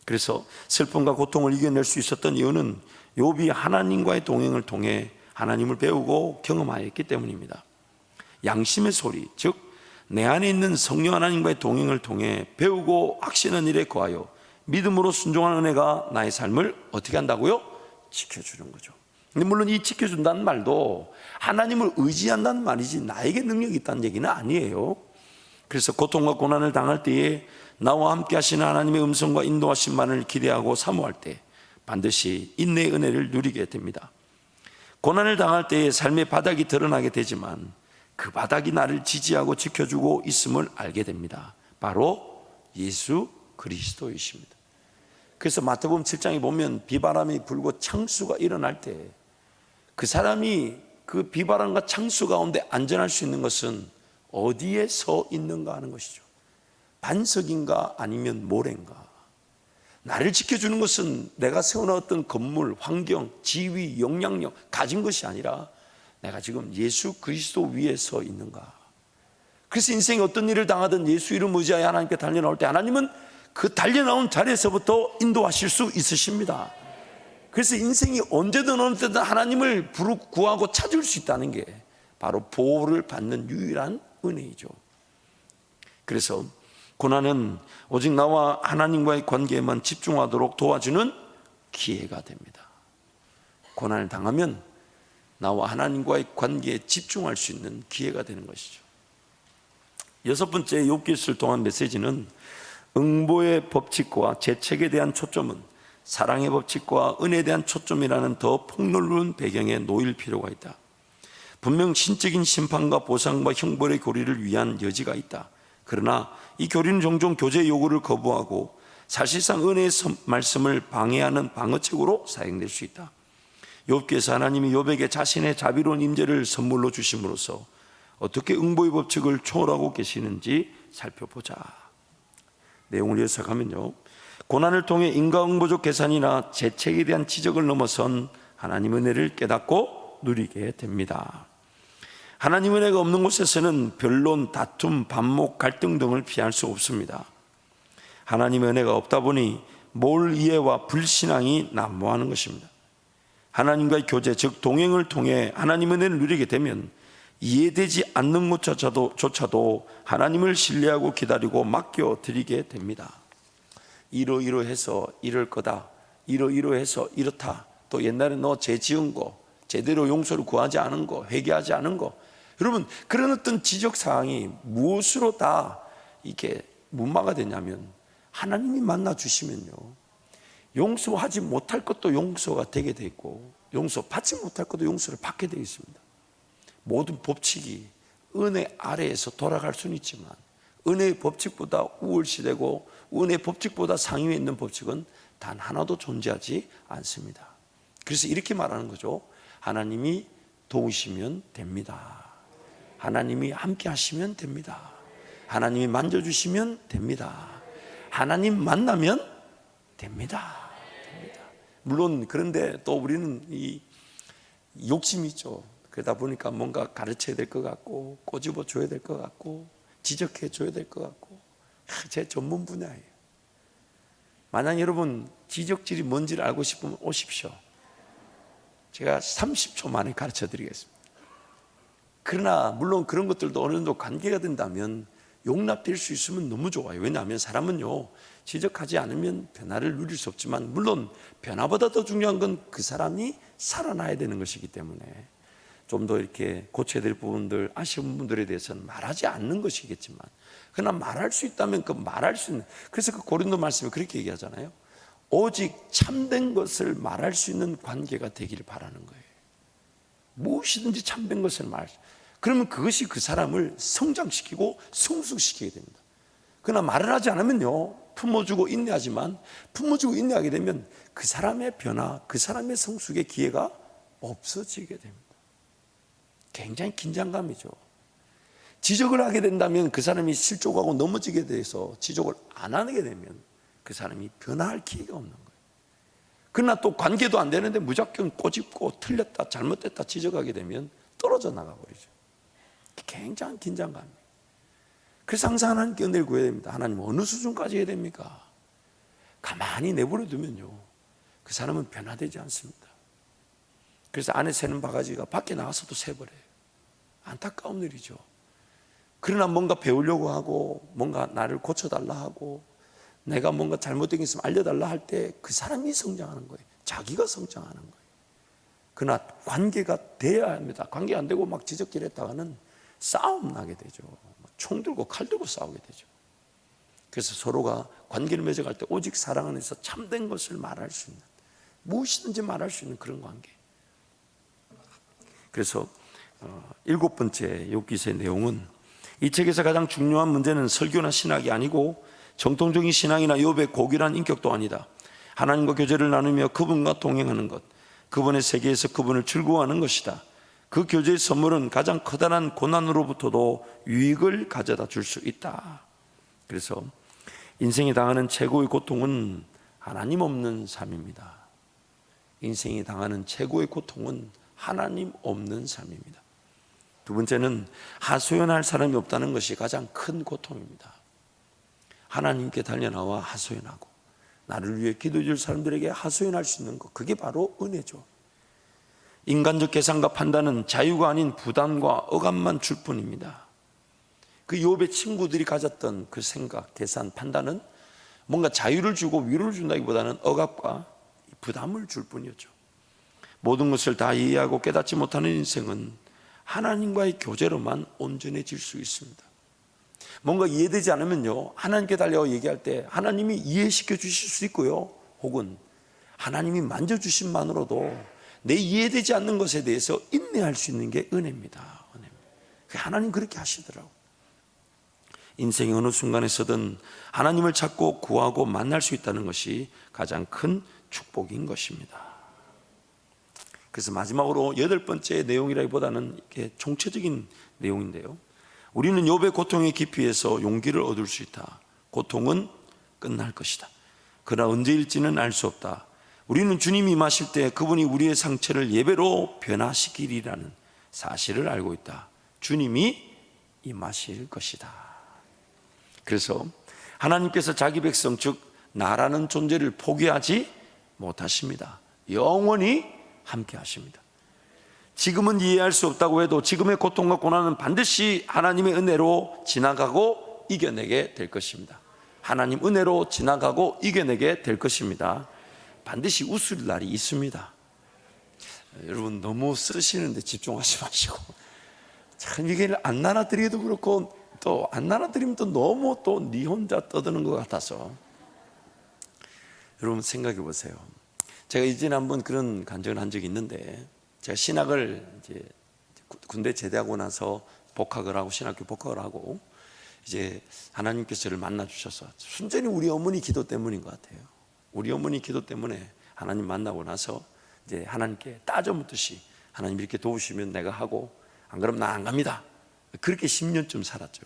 그래서 슬픔과 고통을 이겨낼 수 있었던 이유는 욥이 하나님과의 동행을 통해 하나님을 배우고 경험하였기 때문입니다. 양심의 소리, 즉 내 안에 있는 성령 하나님과의 동행을 통해 배우고 확신한 일에 거하여 믿음으로 순종하는 은혜가 나의 삶을 어떻게 한다고요? 지켜주는 거죠. 근데 물론 이 지켜준다는 말도 하나님을 의지한다는 말이지 나에게 능력이 있다는 얘기는 아니에요. 그래서 고통과 고난을 당할 때에 나와 함께 하시는 하나님의 음성과 인도하심만을 기대하고 사모할 때 반드시 인내의 은혜를 누리게 됩니다. 고난을 당할 때에 삶의 바닥이 드러나게 되지만 그 바닥이 나를 지지하고 지켜주고 있음을 알게 됩니다. 바로 예수 그리스도이십니다. 그래서 마태복음 7장에 보면 비바람이 불고 창수가 일어날 때 그 사람이 그 비바람과 창수 가운데 안전할 수 있는 것은 어디에 서 있는가 하는 것이죠. 반석인가 아니면 모래인가. 나를 지켜주는 것은 내가 세워놓았던 건물, 환경, 지위, 영향력 가진 것이 아니라 내가 지금 예수 그리스도 위에 서 있는가. 그래서 인생에 어떤 일을 당하든 예수 이름 의지하여 하나님께 달려나올 때 하나님은 그 달려나온 자리에서부터 인도하실 수 있으십니다. 그래서 인생이 언제든 어느 때든 하나님을 구하고 찾을 수 있다는 게 바로 보호를 받는 유일한 은혜이죠. 그래서 고난은 오직 나와 하나님과의 관계에만 집중하도록 도와주는 기회가 됩니다. 고난을 당하면 나와 하나님과의 관계에 집중할 수 있는 기회가 되는 것이죠. 여섯 번째 욥기를 통한 메시지는 응보의 법칙과 재책에 대한 초점은 사랑의 법칙과 은혜에 대한 초점이라는 더 폭넓은 배경에 놓일 필요가 있다. 분명 신적인 심판과 보상과 형벌의 교리를 위한 여지가 있다. 그러나 이 교리는 종종 교제 요구를 거부하고 사실상 은혜의 말씀을 방해하는 방어책으로 사용될 수 있다. 욥기에서 하나님이 욥에게 자신의 자비로운 임재를 선물로 주심으로써 어떻게 응보의 법칙을 초월하고 계시는지 살펴보자. 내용을 요약하면요, 고난을 통해 인과응보적 계산이나 재책에 대한 지적을 넘어선 하나님 은혜를 깨닫고 누리게 됩니다. 하나님 은혜가 없는 곳에서는 변론, 다툼, 반목, 갈등 등을 피할 수 없습니다. 하나님의 은혜가 없다 보니 몰 이해와 불신앙이 난무하는 것입니다. 하나님과의 교제, 즉 동행을 통해 하나님의 은혜를 누리게 되면 이해되지 않는 것조차도 하나님을 신뢰하고 기다리고 맡겨드리게 됩니다. 이러이러해서 이럴 거다, 이러이러해서 이렇다, 또 옛날에 너 죄 지은 거, 제대로 용서를 구하지 않은 거, 회개하지 않은 거, 여러분 그런 어떤 지적사항이 무엇으로 다 이렇게 문마가 되냐면 하나님이 만나 주시면요, 용서하지 못할 것도 용서가 되게 돼 있고 용서 받지 못할 것도 용서를 받게 되어 있습니다. 모든 법칙이 은혜 아래에서 돌아갈 수는 있지만 은혜의 법칙보다 우월시되고 은혜의 법칙보다 상위에 있는 법칙은 단 하나도 존재하지 않습니다. 그래서 이렇게 말하는 거죠. 하나님이 도우시면 됩니다. 하나님이 함께 하시면 됩니다. 하나님이 만져주시면 됩니다. 하나님 만나면 됩니다. 물론 그런데 또 우리는 이 욕심이 있죠. 그러다 보니까 뭔가 가르쳐야 될 것 같고 꼬집어 줘야 될 것 같고 지적해 줘야 될 것 같고 제 전문 분야예요. 만약 여러분 지적질이 뭔지를 알고 싶으면 오십시오. 제가 30초 만에 가르쳐 드리겠습니다. 그러나 물론 그런 것들도 어느 정도 관계가 된다면 용납될 수 있으면 너무 좋아요. 왜냐하면 사람은요, 지적하지 않으면 변화를 누릴 수 없지만 물론 변화보다 더 중요한 건 그 사람이 살아나야 되는 것이기 때문에 좀 더 이렇게 고쳐야 될 부분들, 아쉬운 부분들에 대해서는 말하지 않는 것이겠지만 그러나 말할 수 있다면 그 말할 수 있는, 그래서 그 고린도 말씀에 그렇게 얘기하잖아요. 오직 참된 것을 말할 수 있는 관계가 되기를 바라는 거예요. 무엇이든지 참된 것을 말할 수, 그러면 그것이 그 사람을 성장시키고 성숙시키게 됩니다. 그러나 말을 하지 않으면요, 품어주고 인내하지만 품어주고 인내하게 되면 그 사람의 변화, 그 사람의 성숙의 기회가 없어지게 됩니다. 굉장히 긴장감이죠. 지적을 하게 된다면 그 사람이 실족하고 넘어지게 돼서 지적을 안 하게 되면 그 사람이 변화할 기회가 없는 거예요. 그러나 또 관계도 안 되는데 무작정 꼬집고 틀렸다, 잘못됐다 지적하게 되면 떨어져 나가버리죠. 굉장한 긴장감이에요. 그래서 항상 하나님께 은혜를 구해야 됩니다. 하나님 어느 수준까지 해야 됩니까? 가만히 내버려 두면요, 그 사람은 변화되지 않습니다. 그래서 안에 새는 바가지가 밖에 나가서도 새버려요. 안타까운 일이죠. 그러나 뭔가 배우려고 하고 뭔가 나를 고쳐달라 하고 내가 뭔가 잘못된 게 있으면 알려달라 할 때 그 사람이 성장하는 거예요. 자기가 성장하는 거예요. 그러나 관계가 돼야 합니다. 관계 안 되고 막 지적질 했다가는 싸움 나게 되죠. 총 들고 칼 들고 싸우게 되죠. 그래서 서로가 관계를 맺어갈 때 오직 사랑 안에서 참된 것을 말할 수 있는, 무엇이든지 말할 수 있는 그런 관계. 그래서 7번째 욥기서의 내용은, 이 책에서 가장 중요한 문제는 설교나 신학이 아니고 정통적인 신앙이나 욥의 고귀한 인격도 아니다. 하나님과 교제를 나누며 그분과 동행하는 것, 그분의 세계에서 그분을 즐거워하는 것이다. 그 교제의 선물은 가장 커다란 고난으로부터도 유익을 가져다 줄 수 있다. 그래서 인생이 당하는 최고의 고통은 하나님 없는 삶입니다. 인생이 당하는 최고의 고통은 하나님 없는 삶입니다. 두 번째는 하소연할 사람이 없다는 것이 가장 큰 고통입니다. 하나님께 달려나와 하소연하고 나를 위해 기도해 줄 사람들에게 하소연할 수 있는 것, 그게 바로 은혜죠. 인간적 계산과 판단은 자유가 아닌 부담과 억압만 줄 뿐입니다. 그 욥의 친구들이 가졌던 그 생각, 계산, 판단은 뭔가 자유를 주고 위로를 준다기보다는 억압과 부담을 줄 뿐이었죠. 모든 것을 다 이해하고 깨닫지 못하는 인생은 하나님과의 교제로만 온전해질 수 있습니다. 뭔가 이해되지 않으면요, 하나님께 달려와 얘기할 때 하나님이 이해시켜 주실 수 있고요, 혹은 하나님이 만져주심만으로도 내 이해되지 않는 것에 대해서 인내할 수 있는 게 은혜입니다. 하나님 그렇게 하시더라고. 인생의 어느 순간에서든 하나님을 찾고 구하고 만날 수 있다는 것이 가장 큰 축복인 것입니다. 그래서 마지막으로 8번째 내용이라기보다는 이렇게 총체적인 내용인데요, 우리는 욥의 고통의 깊이에서 용기를 얻을 수 있다. 고통은 끝날 것이다. 그러나 언제일지는 알 수 없다. 우리는 주님이 임하실 때 그분이 우리의 상처를 예배로 변화시키리라는 사실을 알고 있다. 주님이 임하실 것이다. 그래서 하나님께서 자기 백성, 즉 나라는 존재를 포기하지 못하십니다. 영원히 함께 하십니다. 지금은 이해할 수 없다고 해도 지금의 고통과 고난은 반드시 하나님의 은혜로 지나가고 이겨내게 될 것입니다. 하나님 은혜로 지나가고 이겨내게 될 것입니다. 반드시 웃을 날이 있습니다. 여러분 너무 쓰시는데 집중하지 마시고, 참 이게 안 나눠드리기도 그렇고 또 안 나눠드리면 또 너무 또 니 혼자 떠드는 것 같아서, 여러분 생각해 보세요. 제가 이전에 한번 그런 간증을 한 적이 있는데, 제가 신학을 이제 군대 제대하고 나서 복학을 하고 신학교 복학을 하고 이제 하나님께서 저를 만나 주셔서, 순전히 우리 어머니 기도 때문인 것 같아요. 우리 어머니 기도 때문에 하나님 만나고 나서 이제 하나님께 따져 묻듯이, 하나님 이렇게 도우시면 내가 하고 안 그러면 나 안 갑니다. 그렇게 10년쯤 살았죠.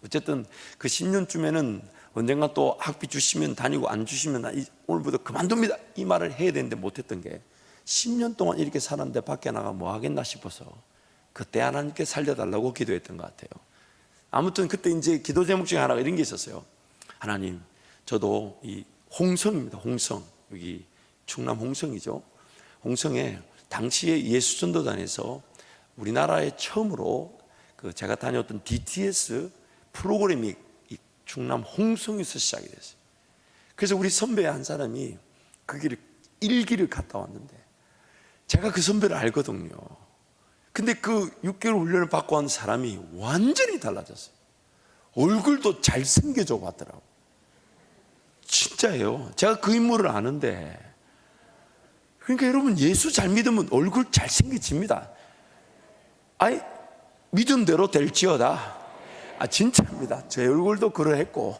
어쨌든 그 10년쯤에는 언젠가 또 학비 주시면 다니고 안 주시면 나 오늘부터 그만둡니다 이 말을 해야 되는데 못했던 게, 10년 동안 이렇게 살았는데 밖에 나가 뭐 하겠나 싶어서 그때 하나님께 살려달라고 기도했던 것 같아요. 아무튼 그때 이제 기도 제목 중에 하나가 이런 게 있었어요. 하나님, 저도 이 홍성입니다. 홍성, 여기 충남 홍성이죠. 홍성에 당시에 예수전도단에서 우리나라에 처음으로 그 제가 다녔던 DTS 프로그램이 이 충남 홍성에서 시작이 됐어요. 그래서 우리 선배 한 사람이 그 길을 1기를 갔다 왔는데, 제가 그 선배를 알거든요. 근데 그 6개월 훈련을 받고 한 사람이 완전히 달라졌어요. 얼굴도 잘생겨져 봤더라고요. 진짜예요. 제가 그 인물을 아는데, 그러니까 여러분 예수 잘 믿으면 얼굴 잘생겨집니다. 아이, 믿음대로 될지어다. 진짜입니다. 제 얼굴도 그러했고,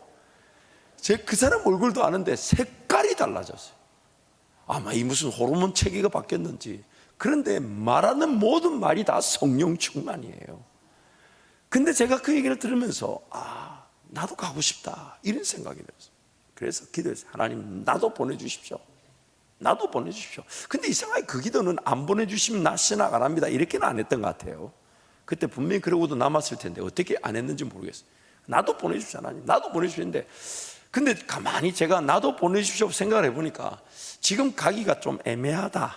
제 그 사람 얼굴도 아는데 색깔이 달라졌어요. 아마 이 무슨 호르몬 체계가 바뀌었는지. 그런데 말하는 모든 말이 다 성령 충만이에요. 근데 제가 그 얘기를 들으면서 나도 가고 싶다 이런 생각이 들었어요. 그래서 기도했어요. 하나님, 나도 보내주십시오. 나도 보내주십시오. 근데 이상하게 그 기도는 안 보내주시면 나 신학 안 합니다 이렇게는 안 했던 것 같아요. 그때 분명히 그러고도 남았을 텐데 어떻게 안 했는지 모르겠어요. 나도 보내주십시오. 하나님, 나도 보내주시는데, 근데 가만히 제가 나도 보내주십시오 생각을 해보니까 지금 가기가 좀 애매하다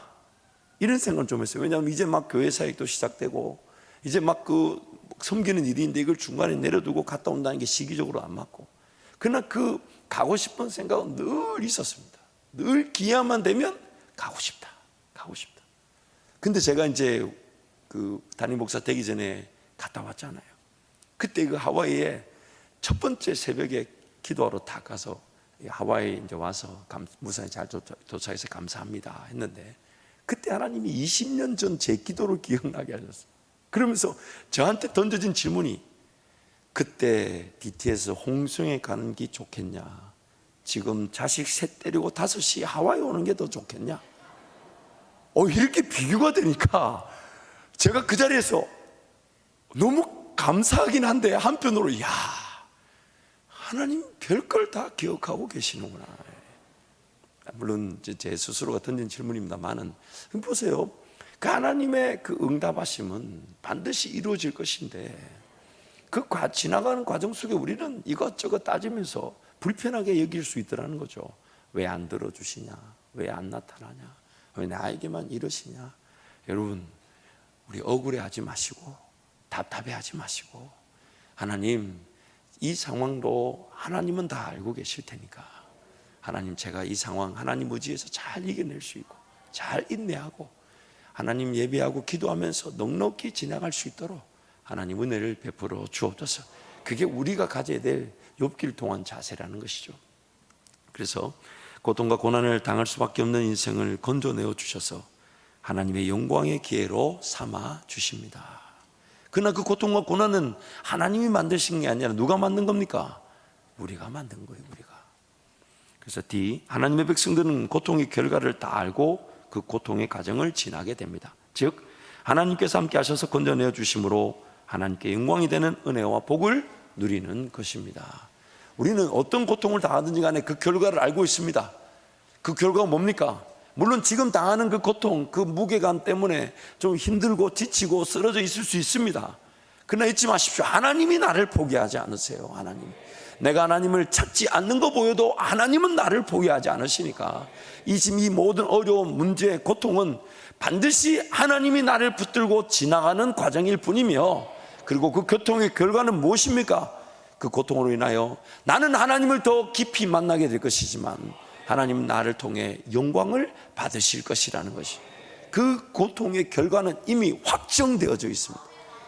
이런 생각을 좀 했어요. 왜냐하면 이제 막 교회 사역도 시작되고 이제 막 그 섬기는 일인데 이걸 중간에 내려두고 갔다 온다는 게 시기적으로 안 맞고, 그러나 그 가고 싶은 생각은 늘 있었습니다. 늘 기회만 되면 가고 싶다, 가고 싶다. 근데 제가 이제 그 담임 목사 되기 전에 갔다 왔잖아요. 그때 그 하와이에 첫 번째 새벽에 기도하러 다 가서 하와이 이제 와서 무사히 잘 도착해서 감사합니다 했는데, 그때 하나님이 20년 전 제 기도를 기억나게 하셨어요. 그러면서 저한테 던져진 질문이, 그때 DT에서 홍성에 가는 게 좋겠냐, 지금 자식 셋 때리고 5시 하와이 오는 게 더 좋겠냐. 이렇게 비교가 되니까 제가 그 자리에서 너무 감사하긴 한데 한편으로 야, 하나님 별걸 다 기억하고 계시는구나. 물론 제 스스로가 던진 질문입니다만은, 보세요. 그 하나님의 그 응답하심은 반드시 이루어질 것인데, 그 지나가는 과정 속에 우리는 이것저것 따지면서 불편하게 여길 수 있더라는 거죠. 왜 안 들어주시냐, 왜 안 나타나냐, 왜 나에게만 이러시냐. 여러분, 우리 억울해하지 마시고 답답해하지 마시고, 하나님 이 상황도 하나님은 다 알고 계실 테니까, 하나님 제가 이 상황 하나님 의지에서 잘 이겨낼 수 있고 잘 인내하고 하나님 예배하고 기도하면서 넉넉히 지나갈 수 있도록 하나님 은혜를 베풀어 주옵소서. 그게 우리가 가져야 될 욥기를 통한 자세라는 것이죠. 그래서 고통과 고난을 당할 수밖에 없는 인생을 건져내어 주셔서 하나님의 영광의 기회로 삼아 주십니다. 그러나 그 고통과 고난은 하나님이 만드신 게 아니라 누가 만든 겁니까? 우리가 만든 거예요, 우리가. 그래서 D, 하나님의 백성들은 고통의 결과를 다 알고 그 고통의 과정을 지나게 됩니다. 즉 하나님께서 함께 하셔서 건져내어 주심으로 하나님께 영광이 되는 은혜와 복을 누리는 것입니다. 우리는 어떤 고통을 당하든지 간에 그 결과를 알고 있습니다. 그 결과가 뭡니까? 물론 지금 당하는 그 고통, 그 무게감 때문에 좀 힘들고 지치고 쓰러져 있을 수 있습니다. 그러나 잊지 마십시오. 하나님이 나를 포기하지 않으세요. 하나님. 내가 하나님을 찾지 않는 거 보여도 하나님은 나를 포기하지 않으시니까 지금 이 모든 어려움, 문제, 고통은 반드시 하나님이 나를 붙들고 지나가는 과정일 뿐이며, 그리고 그 고통의 결과는 무엇입니까? 그 고통으로 인하여 나는 하나님을 더 깊이 만나게 될 것이지만 하나님은 나를 통해 영광을 받으실 것이라는 것이, 그 고통의 결과는 이미 확정되어져 있습니다.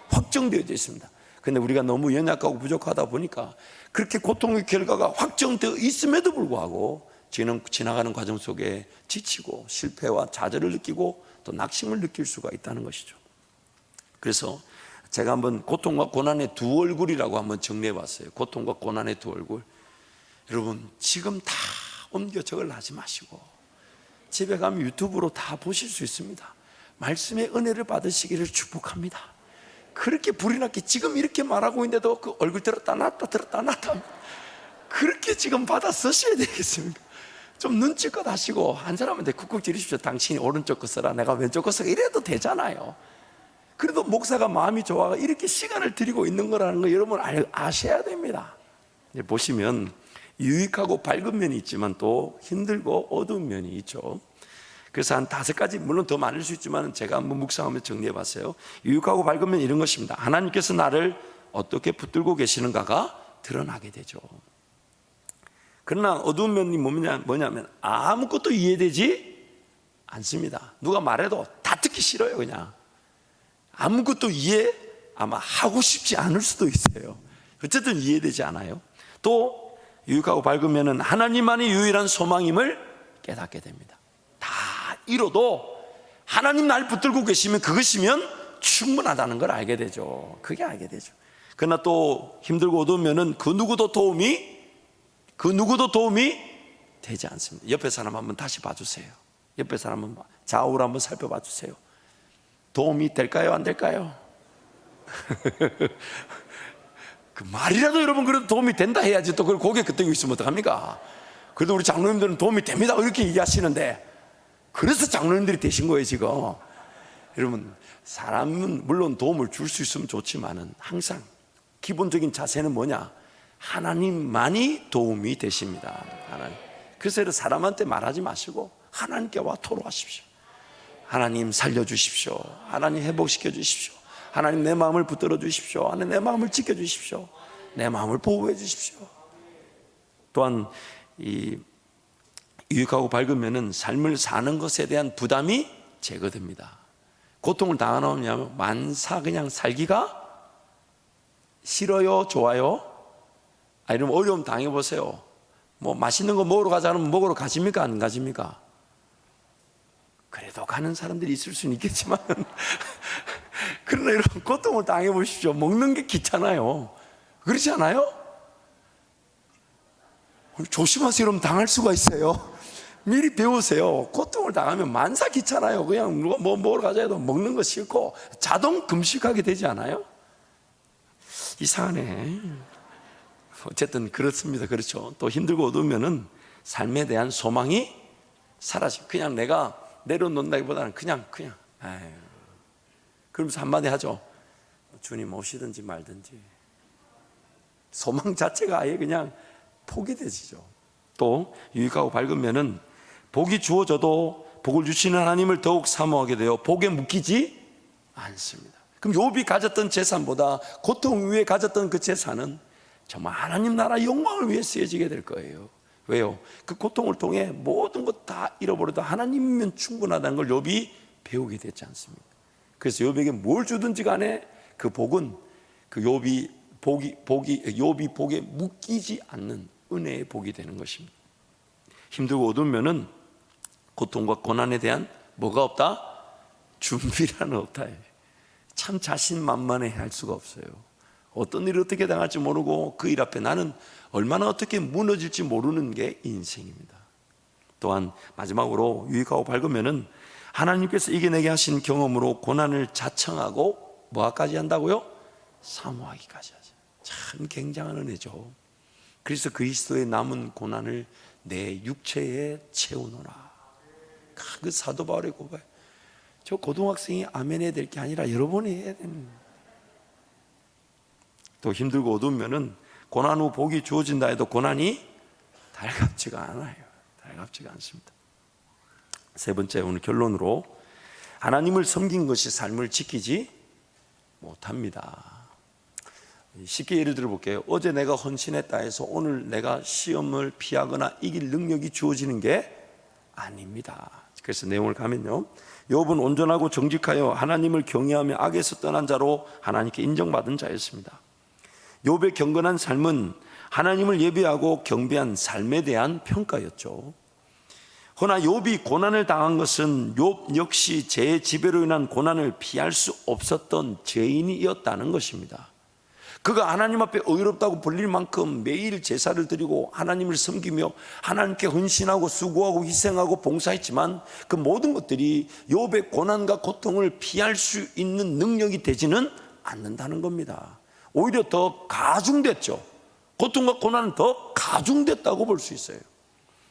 확정되어져 있습니다. 그런데 우리가 너무 연약하고 부족하다 보니까 그렇게 고통의 결과가 확정되어 있음에도 불구하고 지나가는 과정 속에 지치고 실패와 좌절을 느끼고 또 낙심을 느낄 수가 있다는 것이죠. 그래서 제가 한번 고통과 고난의 두 얼굴이라고 한번 정리해 봤어요. 고통과 고난의 두 얼굴. 여러분 지금 다 옮겨 저걸 하지 마시고 집에 가면 유튜브로 다 보실 수 있습니다. 말씀의 은혜를 받으시기를 축복합니다. 그렇게 불이 났게 지금 이렇게 말하고 있는데도 그 얼굴 들었다 놨다 그렇게 지금 받아 쓰셔야 되겠습니까? 좀 눈치껏 하시고 한 사람한테 쿡쿡 찌르십시오. 당신이 오른쪽 거 써라, 내가 왼쪽 거 써라, 이래도 되잖아요. 그래도 목사가 마음이 좋아가 이렇게 시간을 들이고 있는 거라는 거 여러분 아셔야 됩니다. 보시면 유익하고 밝은 면이 있지만 또 힘들고 어두운 면이 있죠. 그래서 한 5가지, 물론 더 많을 수 있지만 제가 한번 묵상하면서 정리해 봤어요. 유익하고 밝은 면 이런 것입니다. 하나님께서 나를 어떻게 붙들고 계시는가가 드러나게 되죠. 그러나 어두운 면이 뭐냐면 아무것도 이해되지 않습니다. 누가 말해도 다 듣기 싫어요. 그냥 아무것도 이해 아마 하고 싶지 않을 수도 있어요. 어쨌든 이해되지 않아요. 또 유익하고 밝은 면은 하나님만이 유일한 소망임을 깨닫게 됩니다. 다 잃어도 하나님 날 붙들고 계시면 그것이면 충분하다는 걸 알게 되죠. 그게 알게 되죠. 그러나 또 힘들고 어두운 면은 그 누구도 도움이 되지 않습니다. 옆에 사람 한번 다시 봐주세요. 옆에 사람 한번 좌우로 한번 살펴봐 주세요. 도움이 될까요? 안 될까요? 그 말이라도 여러분 그래도 도움이 된다 해야지 또 그걸 고개 끄덕이고 있으면 어떡합니까? 그래도 우리 장로님들은 도움이 됩니다 이렇게 얘기하시는데, 그래서 장로님들이 되신 거예요 지금. 여러분 사람은 물론 도움을 줄 수 있으면 좋지만은 항상 기본적인 자세는 뭐냐? 하나님만이 도움이 되십니다. 하나님. 그래서 사람한테 말하지 마시고 하나님께와 토로하십시오. 하나님 살려주십시오. 하나님 회복시켜 주십시오. 하나님 내 마음을 붙들어 주십시오. 하나님 내 마음을 지켜 주십시오. 내 마음을 보호해 주십시오. 또한 이 유익하고 밝은 면은 삶을 사는 것에 대한 부담이 제거됩니다. 고통을 당하냐면 만사 그냥 살기가 싫어요? 좋아요? 이러면 어려움 당해보세요. 뭐 맛있는 거 먹으러 가자 하면 먹으러 가십니까? 안 가십니까? 그래도 가는 사람들이 있을 수는 있겠지만 그러나 여러분 고통을 당해보십시오. 먹는 게 귀찮아요. 그렇지 않아요? 조심하세요. 여러분 당할 수가 있어요. 미리 배우세요. 고통을 당하면 만사 귀찮아요. 그냥 뭐 먹으러 가자 해도 먹는 거 싫고 자동 금식하게 되지 않아요? 이상하네. 어쨌든 그렇습니다. 그렇죠. 또 힘들고 어두우면은 삶에 대한 소망이 사라져. 그냥 내가 내려놓는다기보다는 그냥 아유. 그러면서 한마디 하죠. 주님 오시든지 말든지. 소망 자체가 아예 그냥 포기되지죠. 또 유익하고 밝은 면은 복이 주어져도 복을 주시는 하나님을 더욱 사모하게 되어 복에 묶이지 않습니다. 그럼 욥이 가졌던 재산보다 고통 위에 가졌던 그 재산은 정말 하나님 나라 영광을 위해 쓰여지게 될 거예요. 왜요? 그 고통을 통해 모든 것 다 잃어버려도 하나님이면 충분하다는 걸 욥이 배우게 됐지 않습니까? 그래서 욥에게 뭘 주든지 간에 그 복은 그 욥이 복에 묶이지 않는 은혜의 복이 되는 것입니다. 힘들고 어두운 면은 고통과 고난에 대한 뭐가 없다? 준비라는 없다. 참 자신만만해 할 수가 없어요. 어떤 일이 어떻게 당할지 모르고 그 일 앞에 나는 얼마나 어떻게 무너질지 모르는 게 인생입니다. 또한 마지막으로 유익하고 밝으면은 하나님께서 이겨내게 하신 경험으로 고난을 자청하고 뭐까지 한다고요? 사모하기까지 하죠. 참 굉장한 은혜죠. 그래서 그리스도의 남은 고난을 내 육체에 채우노라. 그 사도 바울의 고백. 저 고등학생이 아멘 해야 될 게 아니라 여러분이 해야 되는. 또 힘들고 어두우면은 고난 후 복이 주어진다 해도 고난이 달갑지가 않아요. 달갑지가 않습니다. 세 번째, 오늘 결론으로 하나님을 섬긴 것이 삶을 지키지 못합니다. 쉽게 예를 들어 볼게요. 어제 내가 헌신했다 해서 오늘 내가 시험을 피하거나 이길 능력이 주어지는 게 아닙니다. 그래서 내용을 가면요, 욥은 온전하고 정직하여 하나님을 경외하며 악에서 떠난 자로 하나님께 인정받은 자였습니다. 욥의 경건한 삶은 하나님을 예배하고 경배한 삶에 대한 평가였죠. 그러나 욥이 고난을 당한 것은 욥 역시 죄의 지배로 인한 고난을 피할 수 없었던 죄인이었다는 것입니다. 그가 하나님 앞에 의롭다고 불릴 만큼 매일 제사를 드리고 하나님을 섬기며 하나님께 헌신하고 수고하고 희생하고 봉사했지만 그 모든 것들이 욥의 고난과 고통을 피할 수 있는 능력이 되지는 않는다는 겁니다. 오히려 더 가중됐죠. 고통과 고난은 더 가중됐다고 볼 수 있어요.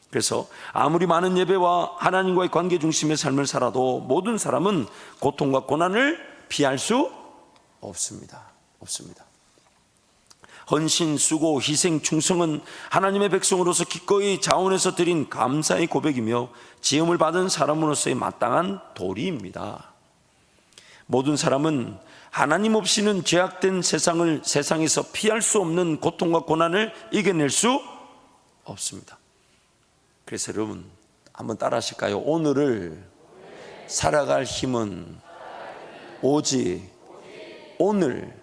그래서 아무리 많은 예배와 하나님과의 관계 중심의 삶을 살아도 모든 사람은 고통과 고난을 피할 수 없습니다. 헌신, 수고, 희생, 충성은 하나님의 백성으로서 기꺼이 자원해서 드린 감사의 고백이며 지음을 받은 사람으로서의 마땅한 도리입니다. 모든 사람은 하나님 없이는 죄악된 세상에서 피할 수 없는 고통과 고난을 이겨낼 수 없습니다. 그래서 여러분 한번 따라 하실까요? 오늘을 살아갈 힘은 오직 오늘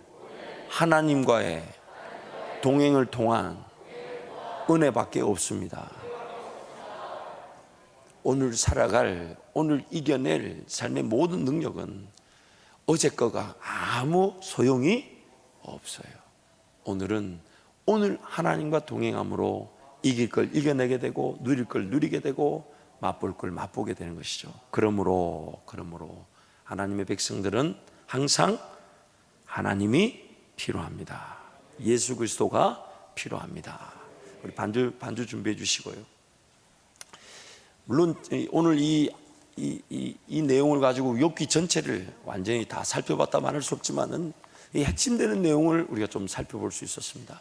하나님과의 동행을 통한 은혜밖에 없습니다. 오늘 살아갈, 오늘 이겨낼 삶의 모든 능력은 어제 거가 아무 소용이 없어요. 오늘은 오늘 하나님과 동행함으로 이길 걸 이겨내게 되고 누릴 걸 누리게 되고 맛볼 걸 맛보게 되는 것이죠. 그러므로 하나님의 백성들은 항상 하나님이 필요합니다. 예수 그리스도가 필요합니다. 우리 반주 준비해 주시고요. 물론 오늘 이 내용을 가지고 욥기 전체를 완전히 다 살펴봤다 말할 수 없지만은 이 핵심되는 내용을 우리가 좀 살펴볼 수 있었습니다.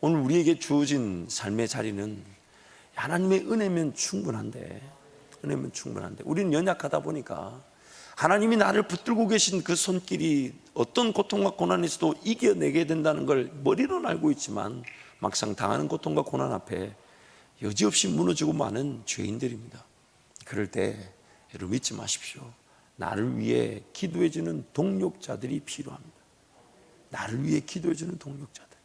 오늘 우리에게 주어진 삶의 자리는 하나님의 은혜면 충분한데 우리는 연약하다 보니까 하나님이 나를 붙들고 계신 그 손길이 어떤 고통과 고난에서도 이겨내게 된다는 걸 머리로는 알고 있지만 막상 당하는 고통과 고난 앞에 여지없이 무너지고 마는 죄인들입니다. 그럴 때 여러분 잊지 마십시오. 나를 위해 기도해주는 동력자들이 필요합니다. 나를 위해 기도해주는 동력자들.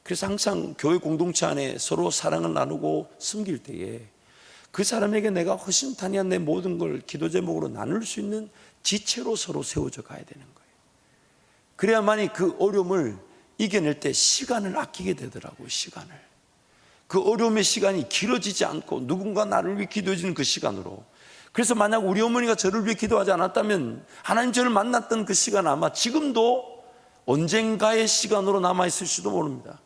그래서 항상 교회 공동체 안에 서로 사랑을 나누고 섬길 때에 그 사람에게 내가 허심탄회한 내 모든 걸 기도 제목으로 나눌 수 있는 지체로 서로 세워져 가야 되는 거예요. 그래야만이 그 어려움을 이겨낼 때 시간을 아끼게 되더라고요. 시간을. 그 어려움의 시간이 길어지지 않고 누군가 나를 위해 기도해 주는 그 시간으로. 그래서 만약 우리 어머니가 저를 위해 기도하지 않았다면 하나님 저를 만났던 그 시간 아마 지금도 언젠가의 시간으로 남아있을지도 모릅니다.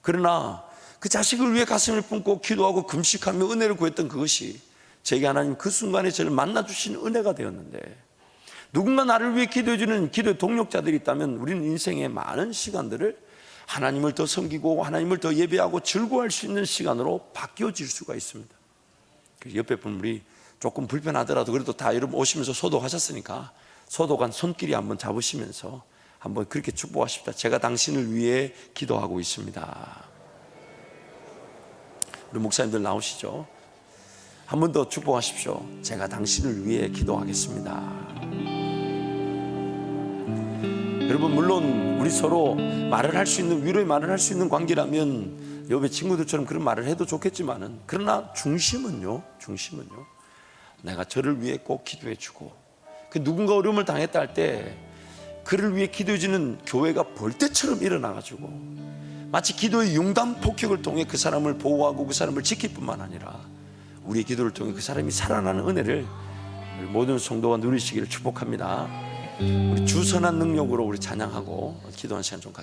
그러나 그 자식을 위해 가슴을 품고 기도하고 금식하며 은혜를 구했던 그것이 제게 하나님 그 순간에 저를 만나주신 은혜가 되었는데, 누군가 나를 위해 기도해주는 기도의 동력자들이 있다면 우리는 인생의 많은 시간들을 하나님을 더 섬기고 하나님을 더 예배하고 즐거워할 수 있는 시간으로 바뀌어질 수가 있습니다. 옆에 분들이 조금 불편하더라도 그래도 다 여러분 오시면서 소독하셨으니까 소독한 손길이 한번 잡으시면서 한번 그렇게 축복하십시다. 제가 당신을 위해 기도하고 있습니다. 우리 목사님들 나오시죠? 한 번 더 축복하십시오. 제가 당신을 위해 기도하겠습니다. 여러분, 물론 우리 서로 말을 할 수 있는, 위로의 말을 할 수 있는 관계라면 옆에 친구들처럼 그런 말을 해도 좋겠지만은, 그러나 중심은요, 내가 저를 위해 꼭 기도해 주고 그 누군가 어려움을 당했다 할 때 그를 위해 기도해주는 교회가 벌떼처럼 일어나가지고 마치 기도의 융단 폭격을 통해 그 사람을 보호하고 그 사람을 지킬 뿐만 아니라 우리의 기도를 통해 그 사람이 살아나는 은혜를 우리 모든 성도가 누리시기를 축복합니다. 우리 주선한 능력으로 우리 찬양하고 기도하는 시간 좀 갖겠습니다.